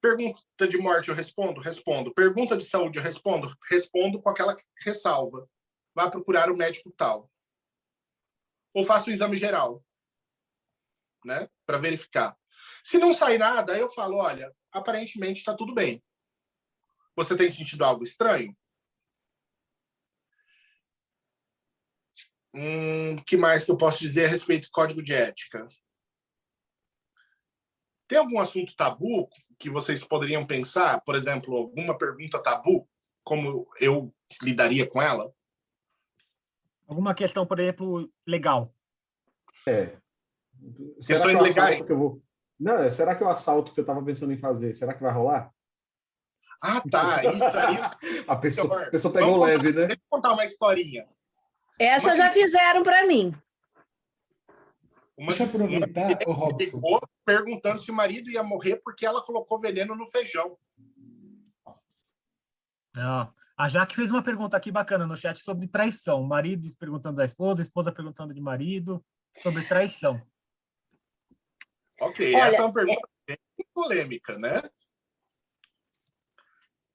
Pergunta de morte, eu respondo? Respondo. Pergunta de saúde, eu respondo? Respondo com aquela ressalva. Vá procurar o médico tal. Ou faça um exame geral, né? Para verificar. Se não sair nada, eu falo, olha, aparentemente está tudo bem. Você tem sentido algo estranho? Que mais que eu posso dizer a respeito do código de ética? Tem algum assunto tabu que vocês poderiam pensar? Por exemplo, alguma pergunta tabu? Como eu lidaria com ela? Alguma questão, por exemplo, legal? Será Questões que o legais. assalto que eu vou... Não, será que o assalto que eu estava pensando em fazer, será que vai rolar? Ah, tá. Isso aí. A pessoa pegou leve, né? Deixa eu contar uma historinha. Essa já fizeram para mim. Deixa eu aproveitar, o Robson. Ficou perguntando se o marido ia morrer porque ela colocou veneno no feijão. A Jaque fez uma pergunta aqui bacana no chat sobre traição. Marido perguntando da esposa, esposa perguntando de marido, sobre traição. Ok, olha, essa é uma pergunta bem polêmica, né?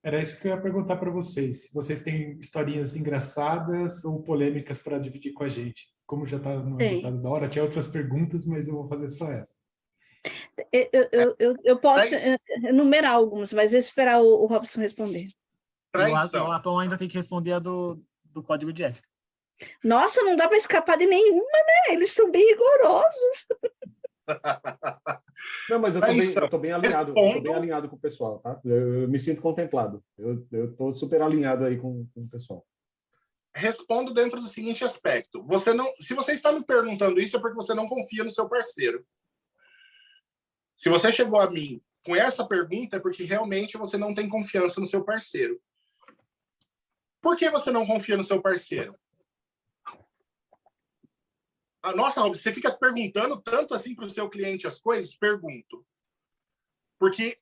Era isso que eu ia perguntar para vocês. Se vocês têm historinhas engraçadas ou polêmicas para dividir com a gente. Como já está no ditado da hora, tinha outras perguntas, mas eu vou fazer só essa. Eu posso enumerar algumas, mas eu esperar o Robson responder. O Atom ainda tem que responder a do código de ética. Nossa, não dá para escapar de nenhuma, né? Eles são bem rigorosos. Não, mas eu tô bem alinhado. Eu tô bem alinhado com o pessoal, tá? Eu me sinto contemplado. Eu tô super alinhado aí com o pessoal. Respondo dentro do seguinte aspecto. Se você está me perguntando isso, é porque você não confia no seu parceiro. Se você chegou a mim com essa pergunta, é porque realmente você não tem confiança no seu parceiro. Por que você não confia no seu parceiro? Nossa, você fica perguntando tanto assim para o seu cliente as coisas? Pergunto. Porque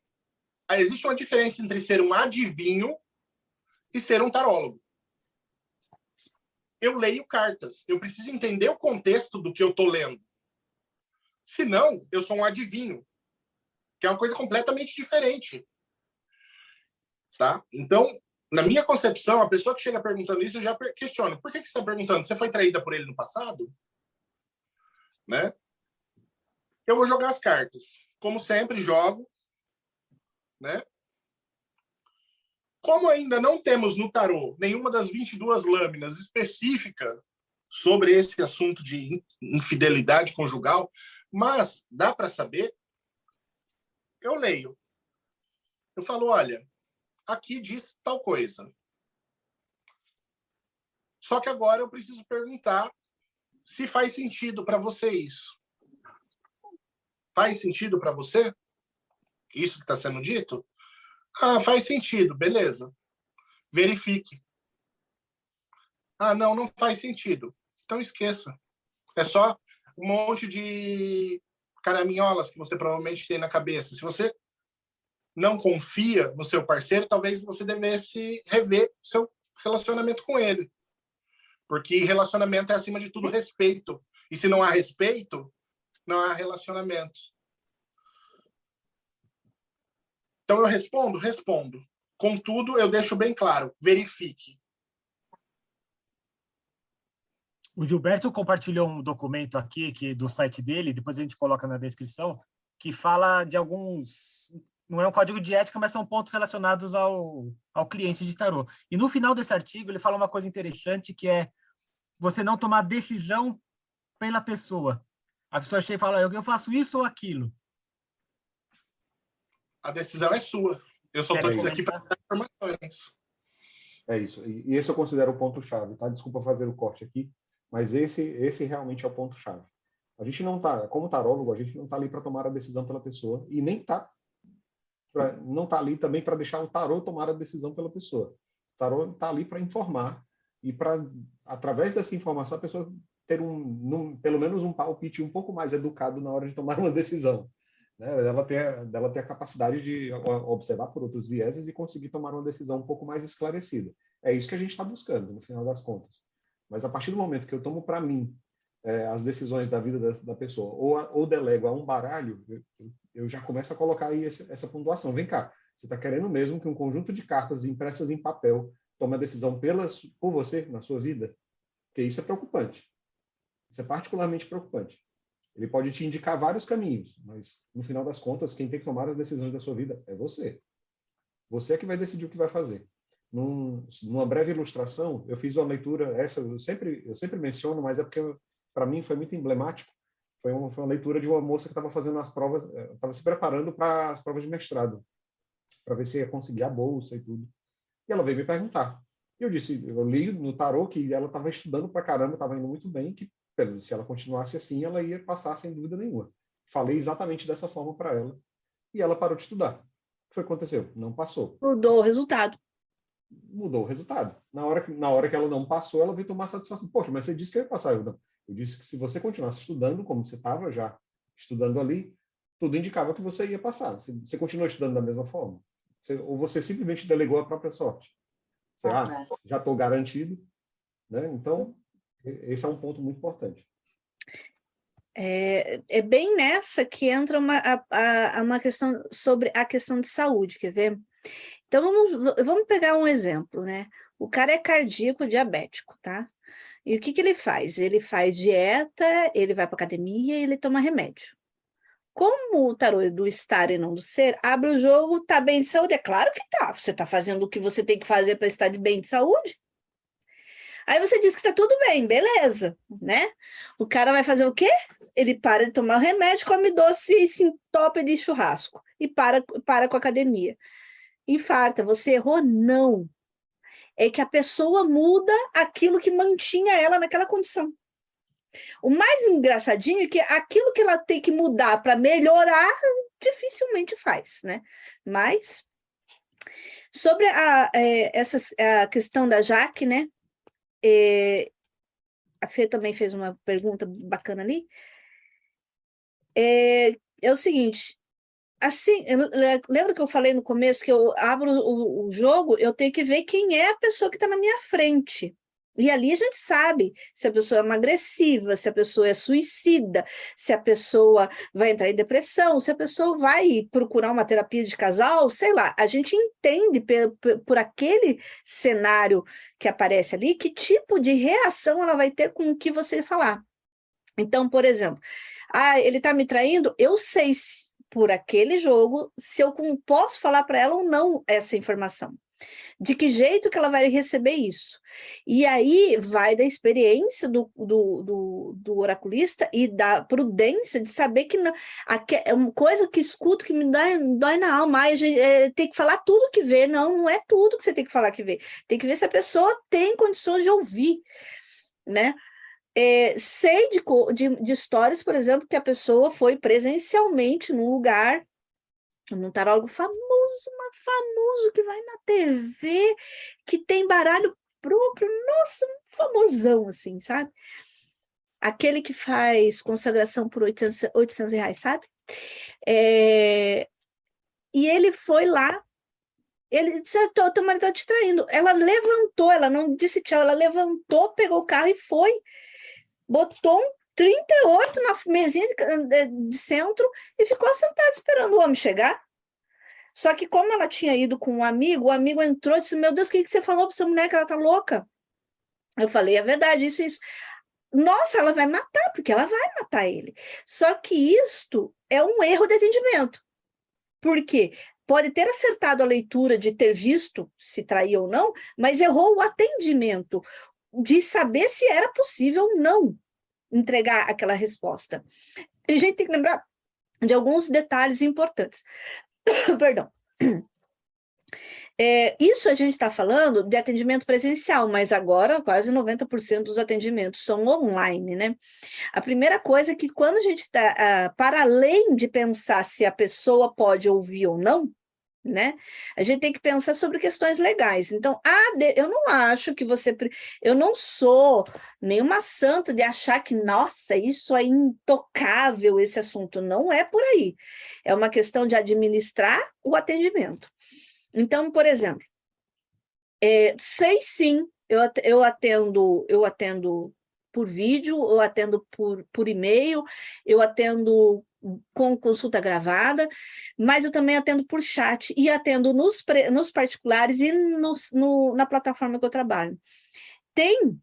existe uma diferença entre ser um adivinho e ser um tarólogo. Eu leio cartas. Eu preciso entender o contexto do que eu estou lendo. Senão, eu sou um adivinho, que é uma coisa completamente diferente. Tá? Então, na minha concepção, a pessoa que chega perguntando isso, eu já questiono. Por que você está perguntando? Você foi traída por ele no passado? Né? Eu vou jogar as cartas. Como sempre, jogo. Né? Como ainda não temos no tarô nenhuma das 22 lâminas específica sobre esse assunto de infidelidade conjugal, mas dá para saber, eu leio. Eu falo, olha, aqui diz tal coisa. Só que agora eu preciso perguntar se faz sentido para você isso. Faz sentido para você? Isso que está sendo dito? Ah, faz sentido, beleza. Verifique. Ah, não, não faz sentido. Então esqueça. É só um monte de caraminholas que você provavelmente tem na cabeça. Se você não confia no seu parceiro, talvez você devesse rever seu relacionamento com ele. Porque relacionamento é, acima de tudo, respeito. E se não há respeito, não há relacionamento. Então eu respondo? Respondo. Contudo, eu deixo bem claro, verifique. O Gilberto compartilhou um documento aqui do site dele, depois a gente coloca na descrição, que fala de alguns... Não é um código de ética, mas são pontos relacionados ao cliente de tarô. E no final desse artigo, ele fala uma coisa interessante, que é você não tomar decisão pela pessoa. A pessoa chega e fala, eu faço isso ou aquilo. A decisão é sua. Eu só estou aqui para dar informações. É isso. E esse eu considero o ponto-chave, tá? Desculpa fazer o corte aqui, mas esse realmente é o ponto-chave. A gente não está, como tarólogo, a gente não está ali para tomar a decisão pela pessoa e nem não está ali também para deixar o tarô tomar a decisão pela pessoa. O tarô está ali para informar e para, através dessa informação, a pessoa ter pelo menos um palpite um pouco mais educado na hora de tomar uma decisão. Né? Ela ter a capacidade de observar por outros vieses e conseguir tomar uma decisão um pouco mais esclarecida. É isso que a gente está buscando, no final das contas. Mas a partir do momento que eu tomo para mim as decisões da vida da pessoa, ou delego a um baralho, eu já começo a colocar aí essa pontuação. Vem cá, você está querendo mesmo que um conjunto de cartas impressas em papel tome a decisão por você, na sua vida? Porque isso é preocupante. Isso é particularmente preocupante. Ele pode te indicar vários caminhos, mas, no final das contas, quem tem que tomar as decisões da sua vida é você. Você é que vai decidir o que vai fazer. Numa breve ilustração, eu fiz uma leitura, essa eu sempre menciono, mas é porque, para mim, foi muito emblemático. Foi uma leitura de uma moça que estava fazendo as provas, estava se preparando para as provas de mestrado, para ver se ia conseguir a bolsa e tudo. E ela veio me perguntar. E eu li no tarô que ela estava estudando para caramba, estava indo muito bem, que se ela continuasse assim, ela ia passar sem dúvida nenhuma. Falei exatamente dessa forma para ela. E ela parou de estudar. O que foi que aconteceu? Não passou. Mudou o resultado. Mudou o resultado. Na hora que ela não passou, ela veio tomar satisfação. Poxa, mas você disse que eu ia passar. Eu disse que se você continuasse estudando, como você estava já estudando ali, tudo indicava que você ia passar. Você continuou estudando da mesma forma. Ou você simplesmente delegou a própria sorte. Você, já estou garantido. Né? Então, esse é um ponto muito importante. É bem nessa que entra uma questão sobre a questão de saúde, quer ver? Então, vamos pegar um exemplo, né? O cara é cardíaco, diabético, tá? E o que ele faz? Ele faz dieta, ele vai para academia e ele toma remédio. Como o tarô é do estar e não do ser, abre o jogo, tá bem de saúde? É claro que tá. Você tá fazendo o que você tem que fazer para estar bem de saúde? Aí você diz que está tudo bem, beleza, né? O cara vai fazer o quê? Ele para de tomar o remédio, come doce e se entope de churrasco. E para com a academia. Infarta, você errou? Não. É que a pessoa muda aquilo que mantinha ela naquela condição. O mais engraçadinho é que aquilo que ela tem que mudar para melhorar, dificilmente faz, né? Mas, sobre a questão da Jaque, né? A Fê também fez uma pergunta bacana ali. É o seguinte, assim, lembra que eu falei no começo que eu abro o jogo, eu tenho que ver quem é a pessoa que está na minha frente. E ali a gente sabe se a pessoa é uma agressiva, se a pessoa é suicida, se a pessoa vai entrar em depressão, se a pessoa vai procurar uma terapia de casal, sei lá. A gente entende por aquele cenário que aparece ali, que tipo de reação ela vai ter com o que você falar. Então, por exemplo, ele está me traindo, eu sei por aquele jogo se eu posso falar para ela ou não essa informação. De que jeito que ela vai receber isso? E aí vai da experiência do oraculista e da prudência de saber que não, é uma coisa que escuto que me dói na alma. Aí tem que falar tudo que vê. Não, não é tudo que você tem que falar que vê. Tem que ver se a pessoa tem condições de ouvir, né? Sei de histórias, por exemplo, que a pessoa foi presencialmente num lugar, num tarólogo famoso, mas famoso, que vai na TV, que tem baralho próprio, nossa, famosão, assim, sabe? Aquele que faz consagração por R$800, sabe? E ele foi lá, ele disse, teu marido tá te traindo. Ela levantou, ela não disse tchau, ela levantou, pegou o carro e foi, botou um 38 na mesinha de centro e ficou sentada esperando o homem chegar. Só que como ela tinha ido com um amigo, o amigo entrou e disse, meu Deus, o que você falou para essa mulher que ela tá louca? Eu falei, é verdade, isso. Nossa, ela vai matar, porque ela vai matar ele. Só que isto é um erro de atendimento. Por quê? Pode ter acertado a leitura de ter visto se traía ou não, mas errou o atendimento de saber se era possível ou não entregar aquela resposta. E a gente tem que lembrar de alguns detalhes importantes. Perdão. Isso a gente está falando de atendimento presencial, mas agora quase 90% dos atendimentos são online, né? A primeira coisa é que quando a gente está, para além de pensar se a pessoa pode ouvir ou não, né? A gente tem que pensar sobre questões legais. Então, eu não acho que eu não sou nenhuma santa de achar que, nossa, isso é intocável, esse assunto. Não é por aí. É uma questão de administrar o atendimento. Então, por exemplo, sei sim, eu atendo por vídeo, eu atendo por e-mail, eu atendo com consulta gravada, mas eu também atendo por chat e atendo nos particulares e na plataforma que eu trabalho. Tem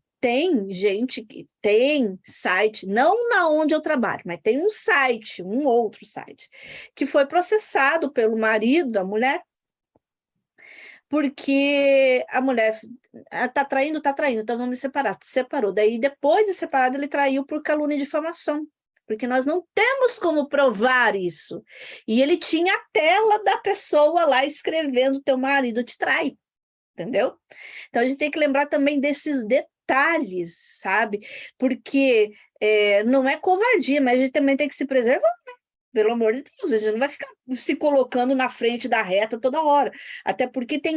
gente que tem site, não na onde eu trabalho, mas tem um site, um outro site, que foi processado pelo marido da mulher, porque a mulher tá traindo, então vamos me separar. Separou. Daí, depois de separado, ele traiu por calúnia e difamação, porque nós não temos como provar isso. E ele tinha a tela da pessoa lá escrevendo, teu marido te trai, entendeu? Então, a gente tem que lembrar também desses detalhes, sabe? Porque não é covardia, mas a gente também tem que se preservar, né? Pelo amor de Deus, a gente não vai ficar se colocando na frente da reta toda hora. Até porque tem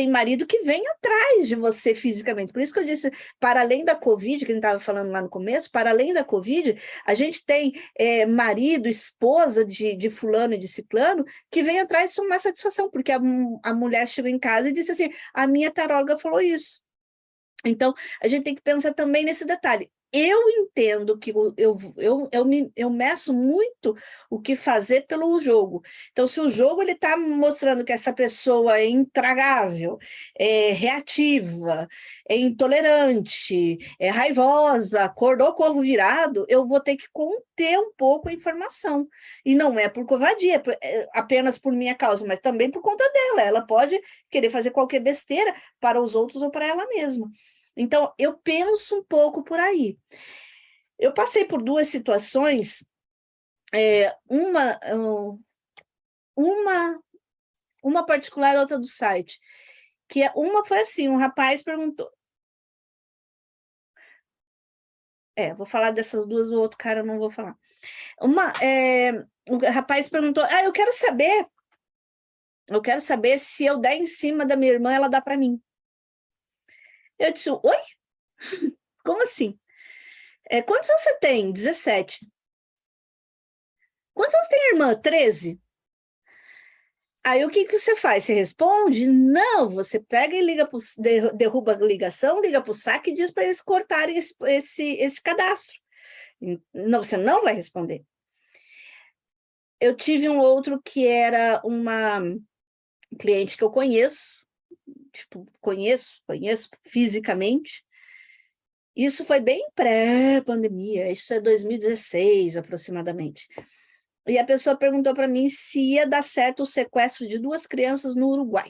marido que vem atrás de você fisicamente. Por isso que eu disse, para além da Covid, que a gente estava falando lá no começo, para além da Covid, a gente tem marido, esposa de fulano e de ciclano, que vem atrás de uma satisfação, porque a mulher chegou em casa e disse assim, a minha taróloga falou isso. Então, a gente tem que pensar também nesse detalhe. Eu entendo que eu meço muito o que fazer pelo jogo. Então, se o jogo está mostrando que essa pessoa é intragável, é reativa, é intolerante, é raivosa, acordou corvo virado, eu vou ter que conter um pouco a informação. E não é por covardia, apenas por minha causa, mas também por conta dela. Ela pode querer fazer qualquer besteira para os outros ou para ela mesma. Então, eu penso um pouco por aí. Eu passei por duas situações, uma particular e outra do site, que uma foi assim, um rapaz perguntou... vou falar dessas duas, o outro cara eu não vou falar. O rapaz perguntou, eu quero saber se eu der em cima da minha irmã, ela dá para mim. Eu disse, oi? Como assim? Quantos anos você tem? 17. Quantos anos tem a irmã? 13. Aí o que você faz? Você responde? Não, você pega e derruba a ligação, liga para o saque e diz para eles cortarem esse cadastro. Não, você não vai responder. Eu tive um outro que era uma cliente que eu conheço, conheço fisicamente. Isso foi bem pré-pandemia, isso é 2016 aproximadamente. E a pessoa perguntou para mim se ia dar certo o sequestro de 2 crianças no Uruguai.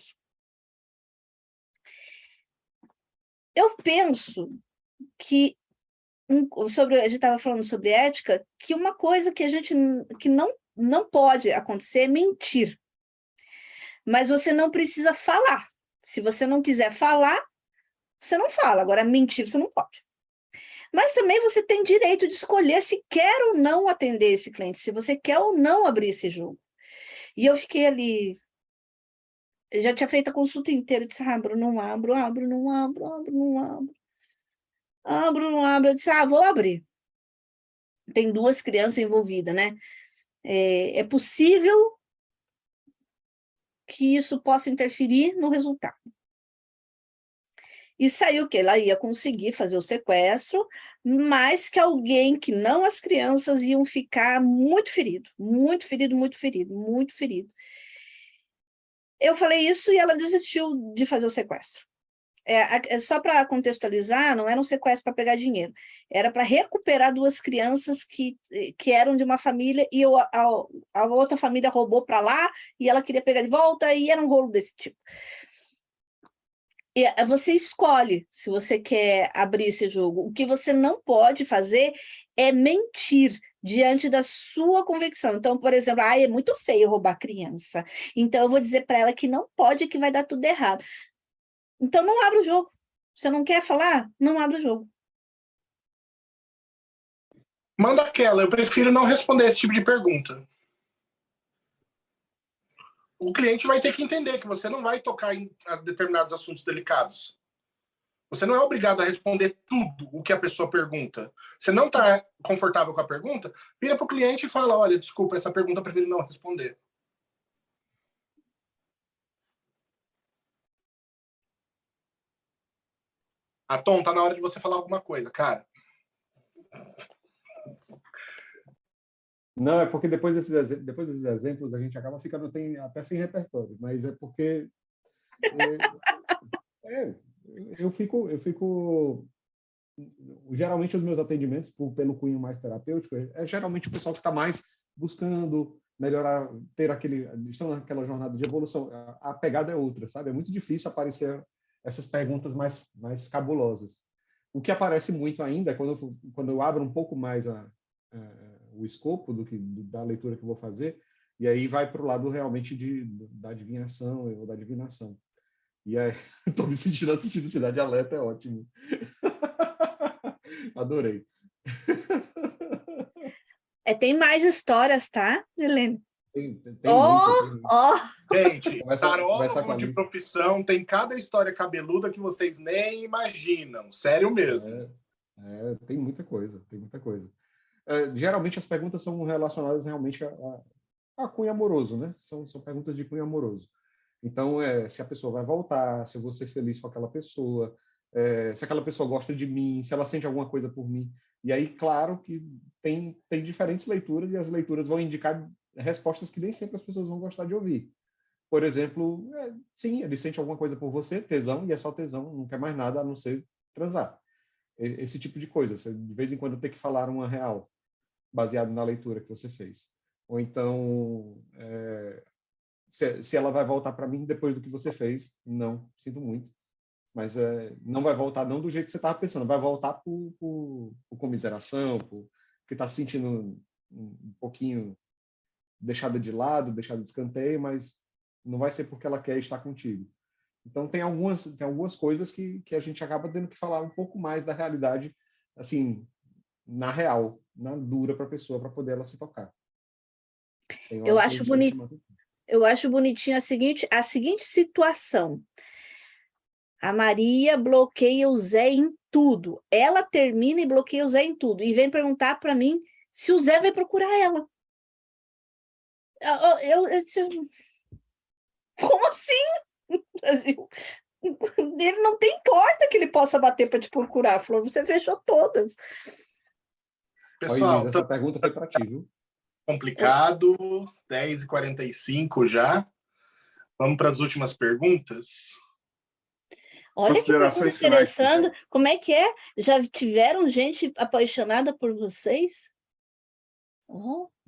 eu penso que a gente estava falando sobre ética, que uma coisa que não pode acontecer é mentir. Mas você não precisa falar. Se você não quiser falar, você não fala. Agora, mentir você não pode. Mas também você tem direito de escolher se quer ou não atender esse cliente, se você quer ou não abrir esse jogo. E eu fiquei ali, eu já tinha feito a consulta inteira, eu disse, abro, não abro, abro, não abro, abro, não abro. Abro, não abro, eu disse, vou abrir. Tem 2 crianças envolvidas, né? É possível que isso possa interferir no resultado. E saiu que ela ia conseguir fazer o sequestro, mas que alguém, que não as crianças, iam ficar muito ferido, muito ferido, muito ferido, muito ferido. Eu falei isso e ela desistiu de fazer o sequestro. Só para contextualizar, não era um sequestro para pegar dinheiro, era para recuperar 2 crianças que eram de uma família e a outra família roubou para lá e ela queria pegar de volta e era um rolo desse tipo. E você escolhe se você quer abrir esse jogo. O que você não pode fazer é mentir diante da sua convicção. Então, por exemplo, é muito feio roubar criança, então eu vou dizer para ela que não pode, que vai dar tudo errado. Então, não abre o jogo. Você não quer falar? Não abre o jogo. Manda aquela. Eu prefiro não responder esse tipo de pergunta. O cliente vai ter que entender que você não vai tocar em determinados assuntos delicados. Você não é obrigado a responder tudo o que a pessoa pergunta. Você não está confortável com a pergunta, vira para o cliente e fala, olha, desculpa, essa pergunta eu prefiro não responder. Tom, tá na hora de você falar alguma coisa, cara. Não, é porque depois desses exemplos a gente acaba ficando até sem repertório, mas é porque eu fico geralmente os meus atendimentos pelo cunho mais terapêutico geralmente o pessoal que está mais buscando melhorar, estão naquela jornada de evolução. A pegada é outra, sabe? É muito difícil aparecer essas perguntas mais cabulosas. O que aparece muito ainda é quando eu abro um pouco mais o escopo da leitura que eu vou fazer, e aí vai para o lado realmente da adivinhação ou da divinação. E aí, estou me sentindo assistindo Cidade Alerta, é ótimo. Adorei. Tem mais histórias, tá, Helene? Tem muita. Gente, tarólogo de profissão tem cada história cabeluda que vocês nem imaginam. Sério mesmo. Tem muita coisa, geralmente as perguntas são relacionadas realmente a cunho amoroso, né? São perguntas de cunho amoroso. Então, se a pessoa vai voltar, se eu vou ser feliz com aquela pessoa, se aquela pessoa gosta de mim, se ela sente alguma coisa por mim. E aí, claro que tem diferentes leituras e as leituras vão indicar respostas que nem sempre as pessoas vão gostar de ouvir. Por exemplo, sim, ele sente alguma coisa por você, tesão, e é só tesão, não quer mais nada a não ser transar. Esse tipo de coisa. Você, de vez em quando, tem que falar uma real, baseado na leitura que você fez. Ou então, se ela vai voltar para mim depois do que você fez, não, sinto muito. Mas não vai voltar não do jeito que você estava pensando, vai voltar por comiseração, porque está se sentindo um pouquinho deixada de lado, deixada de escanteio, mas não vai ser porque ela quer estar contigo. Então, tem algumas coisas que a gente acaba tendo que falar um pouco mais da realidade, assim, na real, na dura para a pessoa, para poder ela se tocar. Eu acho bonitinho a seguinte situação. A Maria bloqueia o Zé em tudo. Ela termina e bloqueia o Zé em tudo. E vem perguntar para mim se o Zé vai procurar ela. Como assim? Ele não tem porta que ele possa bater para te procurar. Falou, você fechou todas. Pessoal, Oi, essa pergunta foi para ti, viu? Complicado, 10h45 já. Vamos para as últimas perguntas. Olha que pergunta interessante. Como é que é? Já tiveram gente apaixonada por vocês?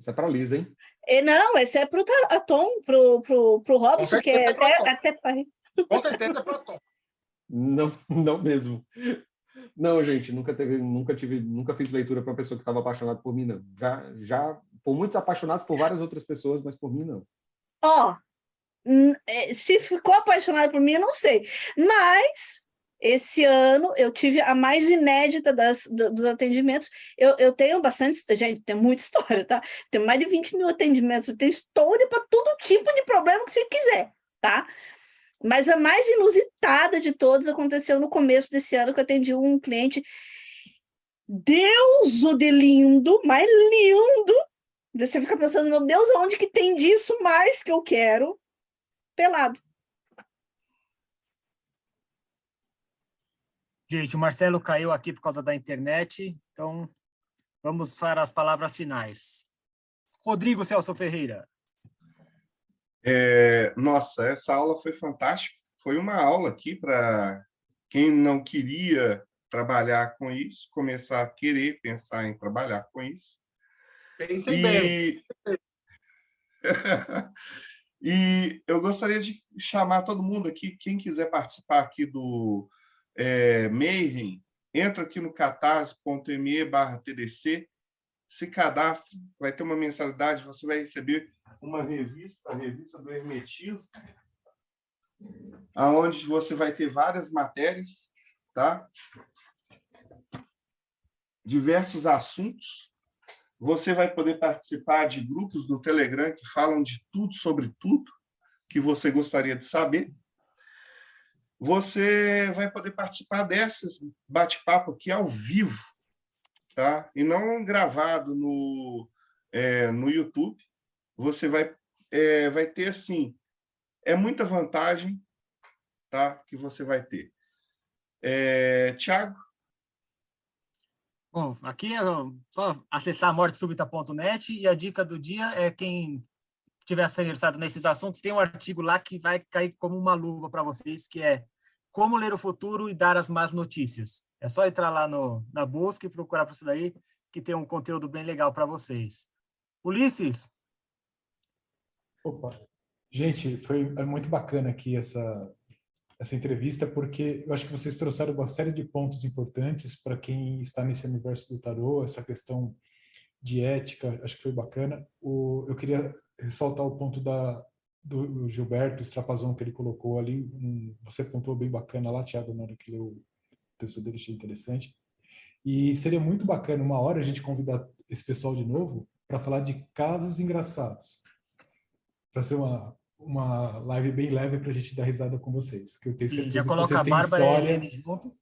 Isso é para Lisa, hein? Não, esse é para o Tom, pro Robson, que é até pai. Com certeza é para o Tom. Não, não mesmo. Não, gente, nunca fiz leitura para uma pessoa que estava apaixonada por mim, não. Já por muitos apaixonados por várias outras pessoas, mas por mim, não. Ó, se ficou apaixonado por mim, eu não sei. Mas esse ano eu tive a mais inédita dos atendimentos. Eu tenho bastante, gente, tem muita história, tá? Tenho mais de 20 mil atendimentos, eu tenho história para todo tipo de problema que você quiser, tá? Mas a mais inusitada de todas aconteceu no começo desse ano, que eu atendi um cliente, Deus o de lindo, mais lindo. Você fica pensando, meu Deus, onde que tem disso mais que eu quero? Pelado. Gente, o Marcelo caiu aqui por causa da internet, então vamos para as palavras finais. Rodrigo Celso Ferreira. Nossa, essa aula foi fantástica. Foi uma aula aqui para quem não queria trabalhar com isso, começar a querer pensar em trabalhar com isso. Pensem bem. E eu gostaria de chamar todo mundo aqui, quem quiser participar aqui do Mayhem, entra aqui no catarse.me/TDC, se cadastre, vai ter uma mensalidade, você vai receber uma revista, a revista do Hermetismo, onde você vai ter várias matérias, tá? Diversos assuntos. Você vai poder participar de grupos do Telegram que falam de tudo sobre tudo que você gostaria de saber. Você vai poder participar desses bate-papo aqui ao vivo, tá? E não gravado no YouTube. Você vai ter, assim, muita vantagem, tá? Que você vai ter. Tiago? Bom, aqui é só acessar mortesubita.net e a dica do dia é quem estiver interessado nesses assuntos, tem um artigo lá que vai cair como uma luva para vocês, que é Como Ler o Futuro e Dar as Más Notícias. É só entrar lá na busca e procurar por isso daí, que tem um conteúdo bem legal para vocês. Ulisses? Opa, gente, é muito bacana aqui essa entrevista, porque eu acho que vocês trouxeram uma série de pontos importantes para quem está nesse universo do tarô, essa questão de ética, acho que foi bacana. Eu queria ressaltar o ponto do Gilberto Strapazon, que ele colocou ali, você pontuou bem bacana lá, Thiago, na hora que leu o texto dele, achei interessante. E seria muito bacana, uma hora, a gente convidar esse pessoal de novo para falar de casos engraçados, para ser uma live bem leve para a gente dar risada com vocês, que eu tenho certeza já que coloca vocês a têm Bárbara história. e a Helene junto.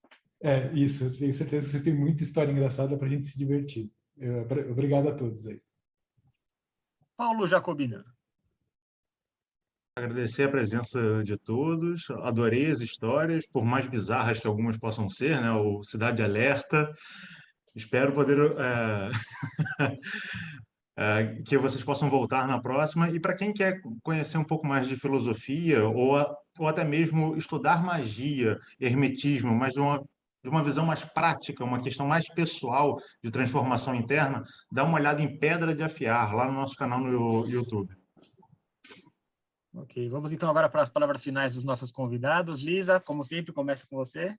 Isso, eu tenho certeza que vocês têm muita história engraçada para a gente se divertir. Obrigado a todos aí. Paulo Jacobina. Agradecer a presença de todos, adorei as histórias, por mais bizarras que algumas possam ser, né? O Cidade Alerta. Espero poder que vocês possam voltar na próxima. E para quem quer conhecer um pouco mais de filosofia ou até mesmo estudar magia, hermetismo, mas de uma visão mais prática, uma questão mais pessoal de transformação interna, dá uma olhada em Pedra de Afiar, lá no nosso canal no YouTube. Ok, vamos então agora para as palavras finais dos nossos convidados. Lisa, como sempre, começa com você.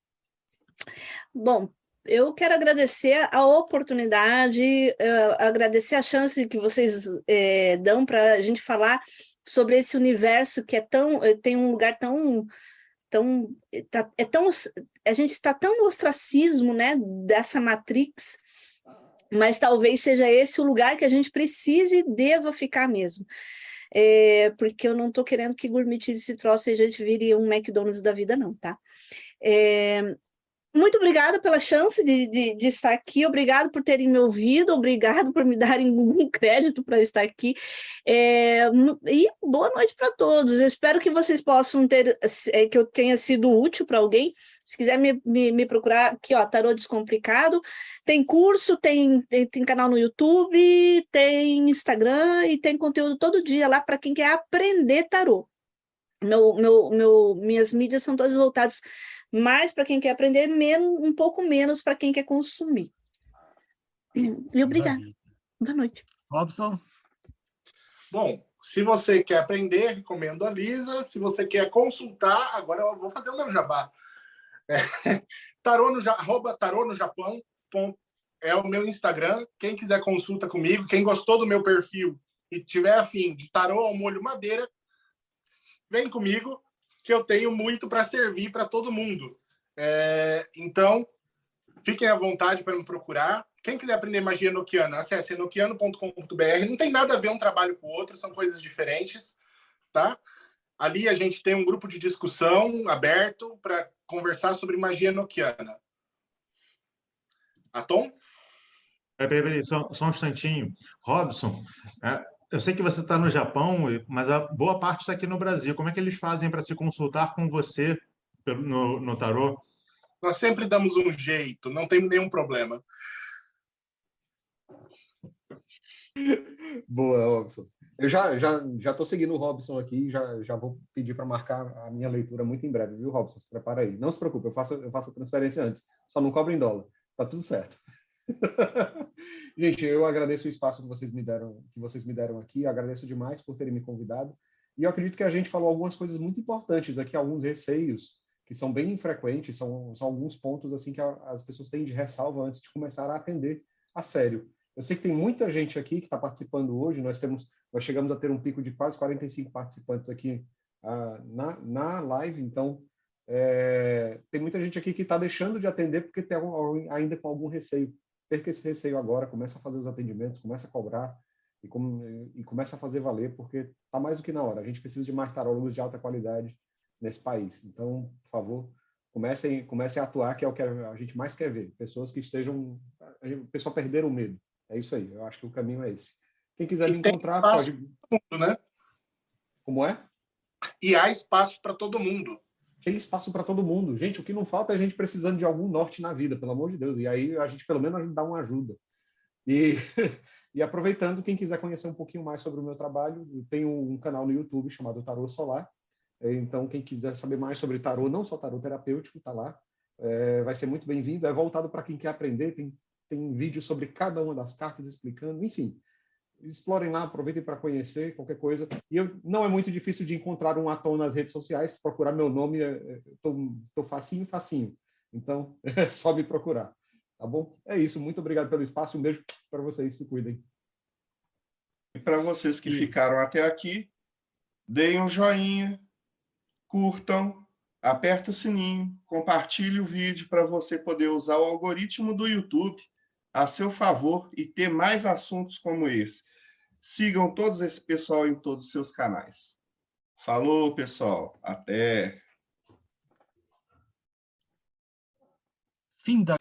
Bom, eu quero agradecer a oportunidade, agradecer a chance que vocês dão para a gente falar sobre esse universo que tem um lugar a gente está tão no ostracismo, né, dessa Matrix, mas talvez seja esse o lugar que a gente precise e deva ficar mesmo. Porque eu não estou querendo que gourmetize esse troço e a gente vire um McDonald's da vida, não, tá? Muito obrigada pela chance de estar aqui, obrigado por terem me ouvido, obrigado por me darem um crédito para estar aqui, e boa noite para todos. Eu espero que vocês possam que eu tenha sido útil para alguém. Se quiser me procurar aqui, ó, Tarô Descomplicado, tem curso, tem canal no YouTube, tem Instagram e tem conteúdo todo dia lá para quem quer aprender tarô. Minhas mídias são todas voltadas mais para quem quer aprender, um pouco menos para quem quer consumir. E obrigada. Boa noite. Robson? Bom, se você quer aprender, recomendo a Lisa. Se você quer consultar, agora eu vou fazer o meu jabá. Tarô no Japão é o meu Instagram. Quem quiser consulta comigo, quem gostou do meu perfil e tiver afim de tarô ao molho madeira, vem comigo, que eu tenho muito para servir para todo mundo. Então, fiquem à vontade para me procurar. Quem quiser aprender magia enoquiana, acesse enoquiano.com.br. Não tem nada a ver um trabalho com o outro, são coisas diferentes, tá? Ali a gente tem um grupo de discussão aberto para conversar sobre magia enoquiana. Atom? Peraí, só um instantinho. Robson, eu sei que você está no Japão, mas a boa parte está aqui no Brasil. Como é que eles fazem para se consultar com você no tarô? Nós sempre damos um jeito, não tem nenhum problema. Boa, Robson. Eu já estou seguindo o Robson aqui, já vou pedir para marcar a minha leitura muito em breve, viu, Robson? Se prepara aí. Não se preocupe, eu faço a transferência antes. Só não cobra em dólar. Tá tudo certo. Gente, eu agradeço o espaço que vocês me deram aqui, agradeço demais por terem me convidado. E eu acredito que a gente falou algumas coisas muito importantes aqui, alguns receios que são bem frequentes, são alguns pontos assim que as pessoas têm de ressalva antes de começar a atender a sério. Eu sei que tem muita gente aqui que está participando hoje, nós chegamos a ter um pico de quase 45 participantes aqui na live, então tem muita gente aqui que está deixando de atender porque tem ainda com algum receio. Perca esse receio agora, começa a fazer os atendimentos, começa a cobrar e começa a fazer valer, porque está mais do que na hora. A gente precisa de mais tarólogos de alta qualidade nesse país. Então, por favor, comecem a atuar, que é o que a gente mais quer ver. Pessoas que estejam... O pessoal perder o medo. É isso aí. Eu acho que o caminho é esse. Quem quiser me encontrar, pode... Mundo, né? Como é? E há espaço para todo mundo. Tem espaço para todo mundo. Gente, o que não falta é a gente precisando de algum norte na vida, pelo amor de Deus. E aí a gente, pelo menos, dá uma ajuda. E aproveitando, quem quiser conhecer um pouquinho mais sobre o meu trabalho, eu tenho um canal no YouTube chamado Tarô Solar. Então, quem quiser saber mais sobre tarô, não só tarô terapêutico, está lá. Vai ser muito bem-vindo. É voltado para quem quer aprender. Tem vídeos sobre cada uma das cartas explicando. Enfim, explorem lá, aproveitem para conhecer qualquer coisa. E não é muito difícil de encontrar um Atom nas redes sociais. Procurar meu nome, estou facinho. Então, é só me procurar. Tá bom? É isso. Muito obrigado pelo espaço. Um beijo para vocês. Se cuidem. E para vocês que ficaram até aqui, deem um joinha, curtam, aperta o sininho, compartilhe o vídeo para você poder usar o algoritmo do YouTube a seu favor e ter mais assuntos como esse. Sigam todos esse pessoal em todos os seus canais. Falou, pessoal. Até. Fim da...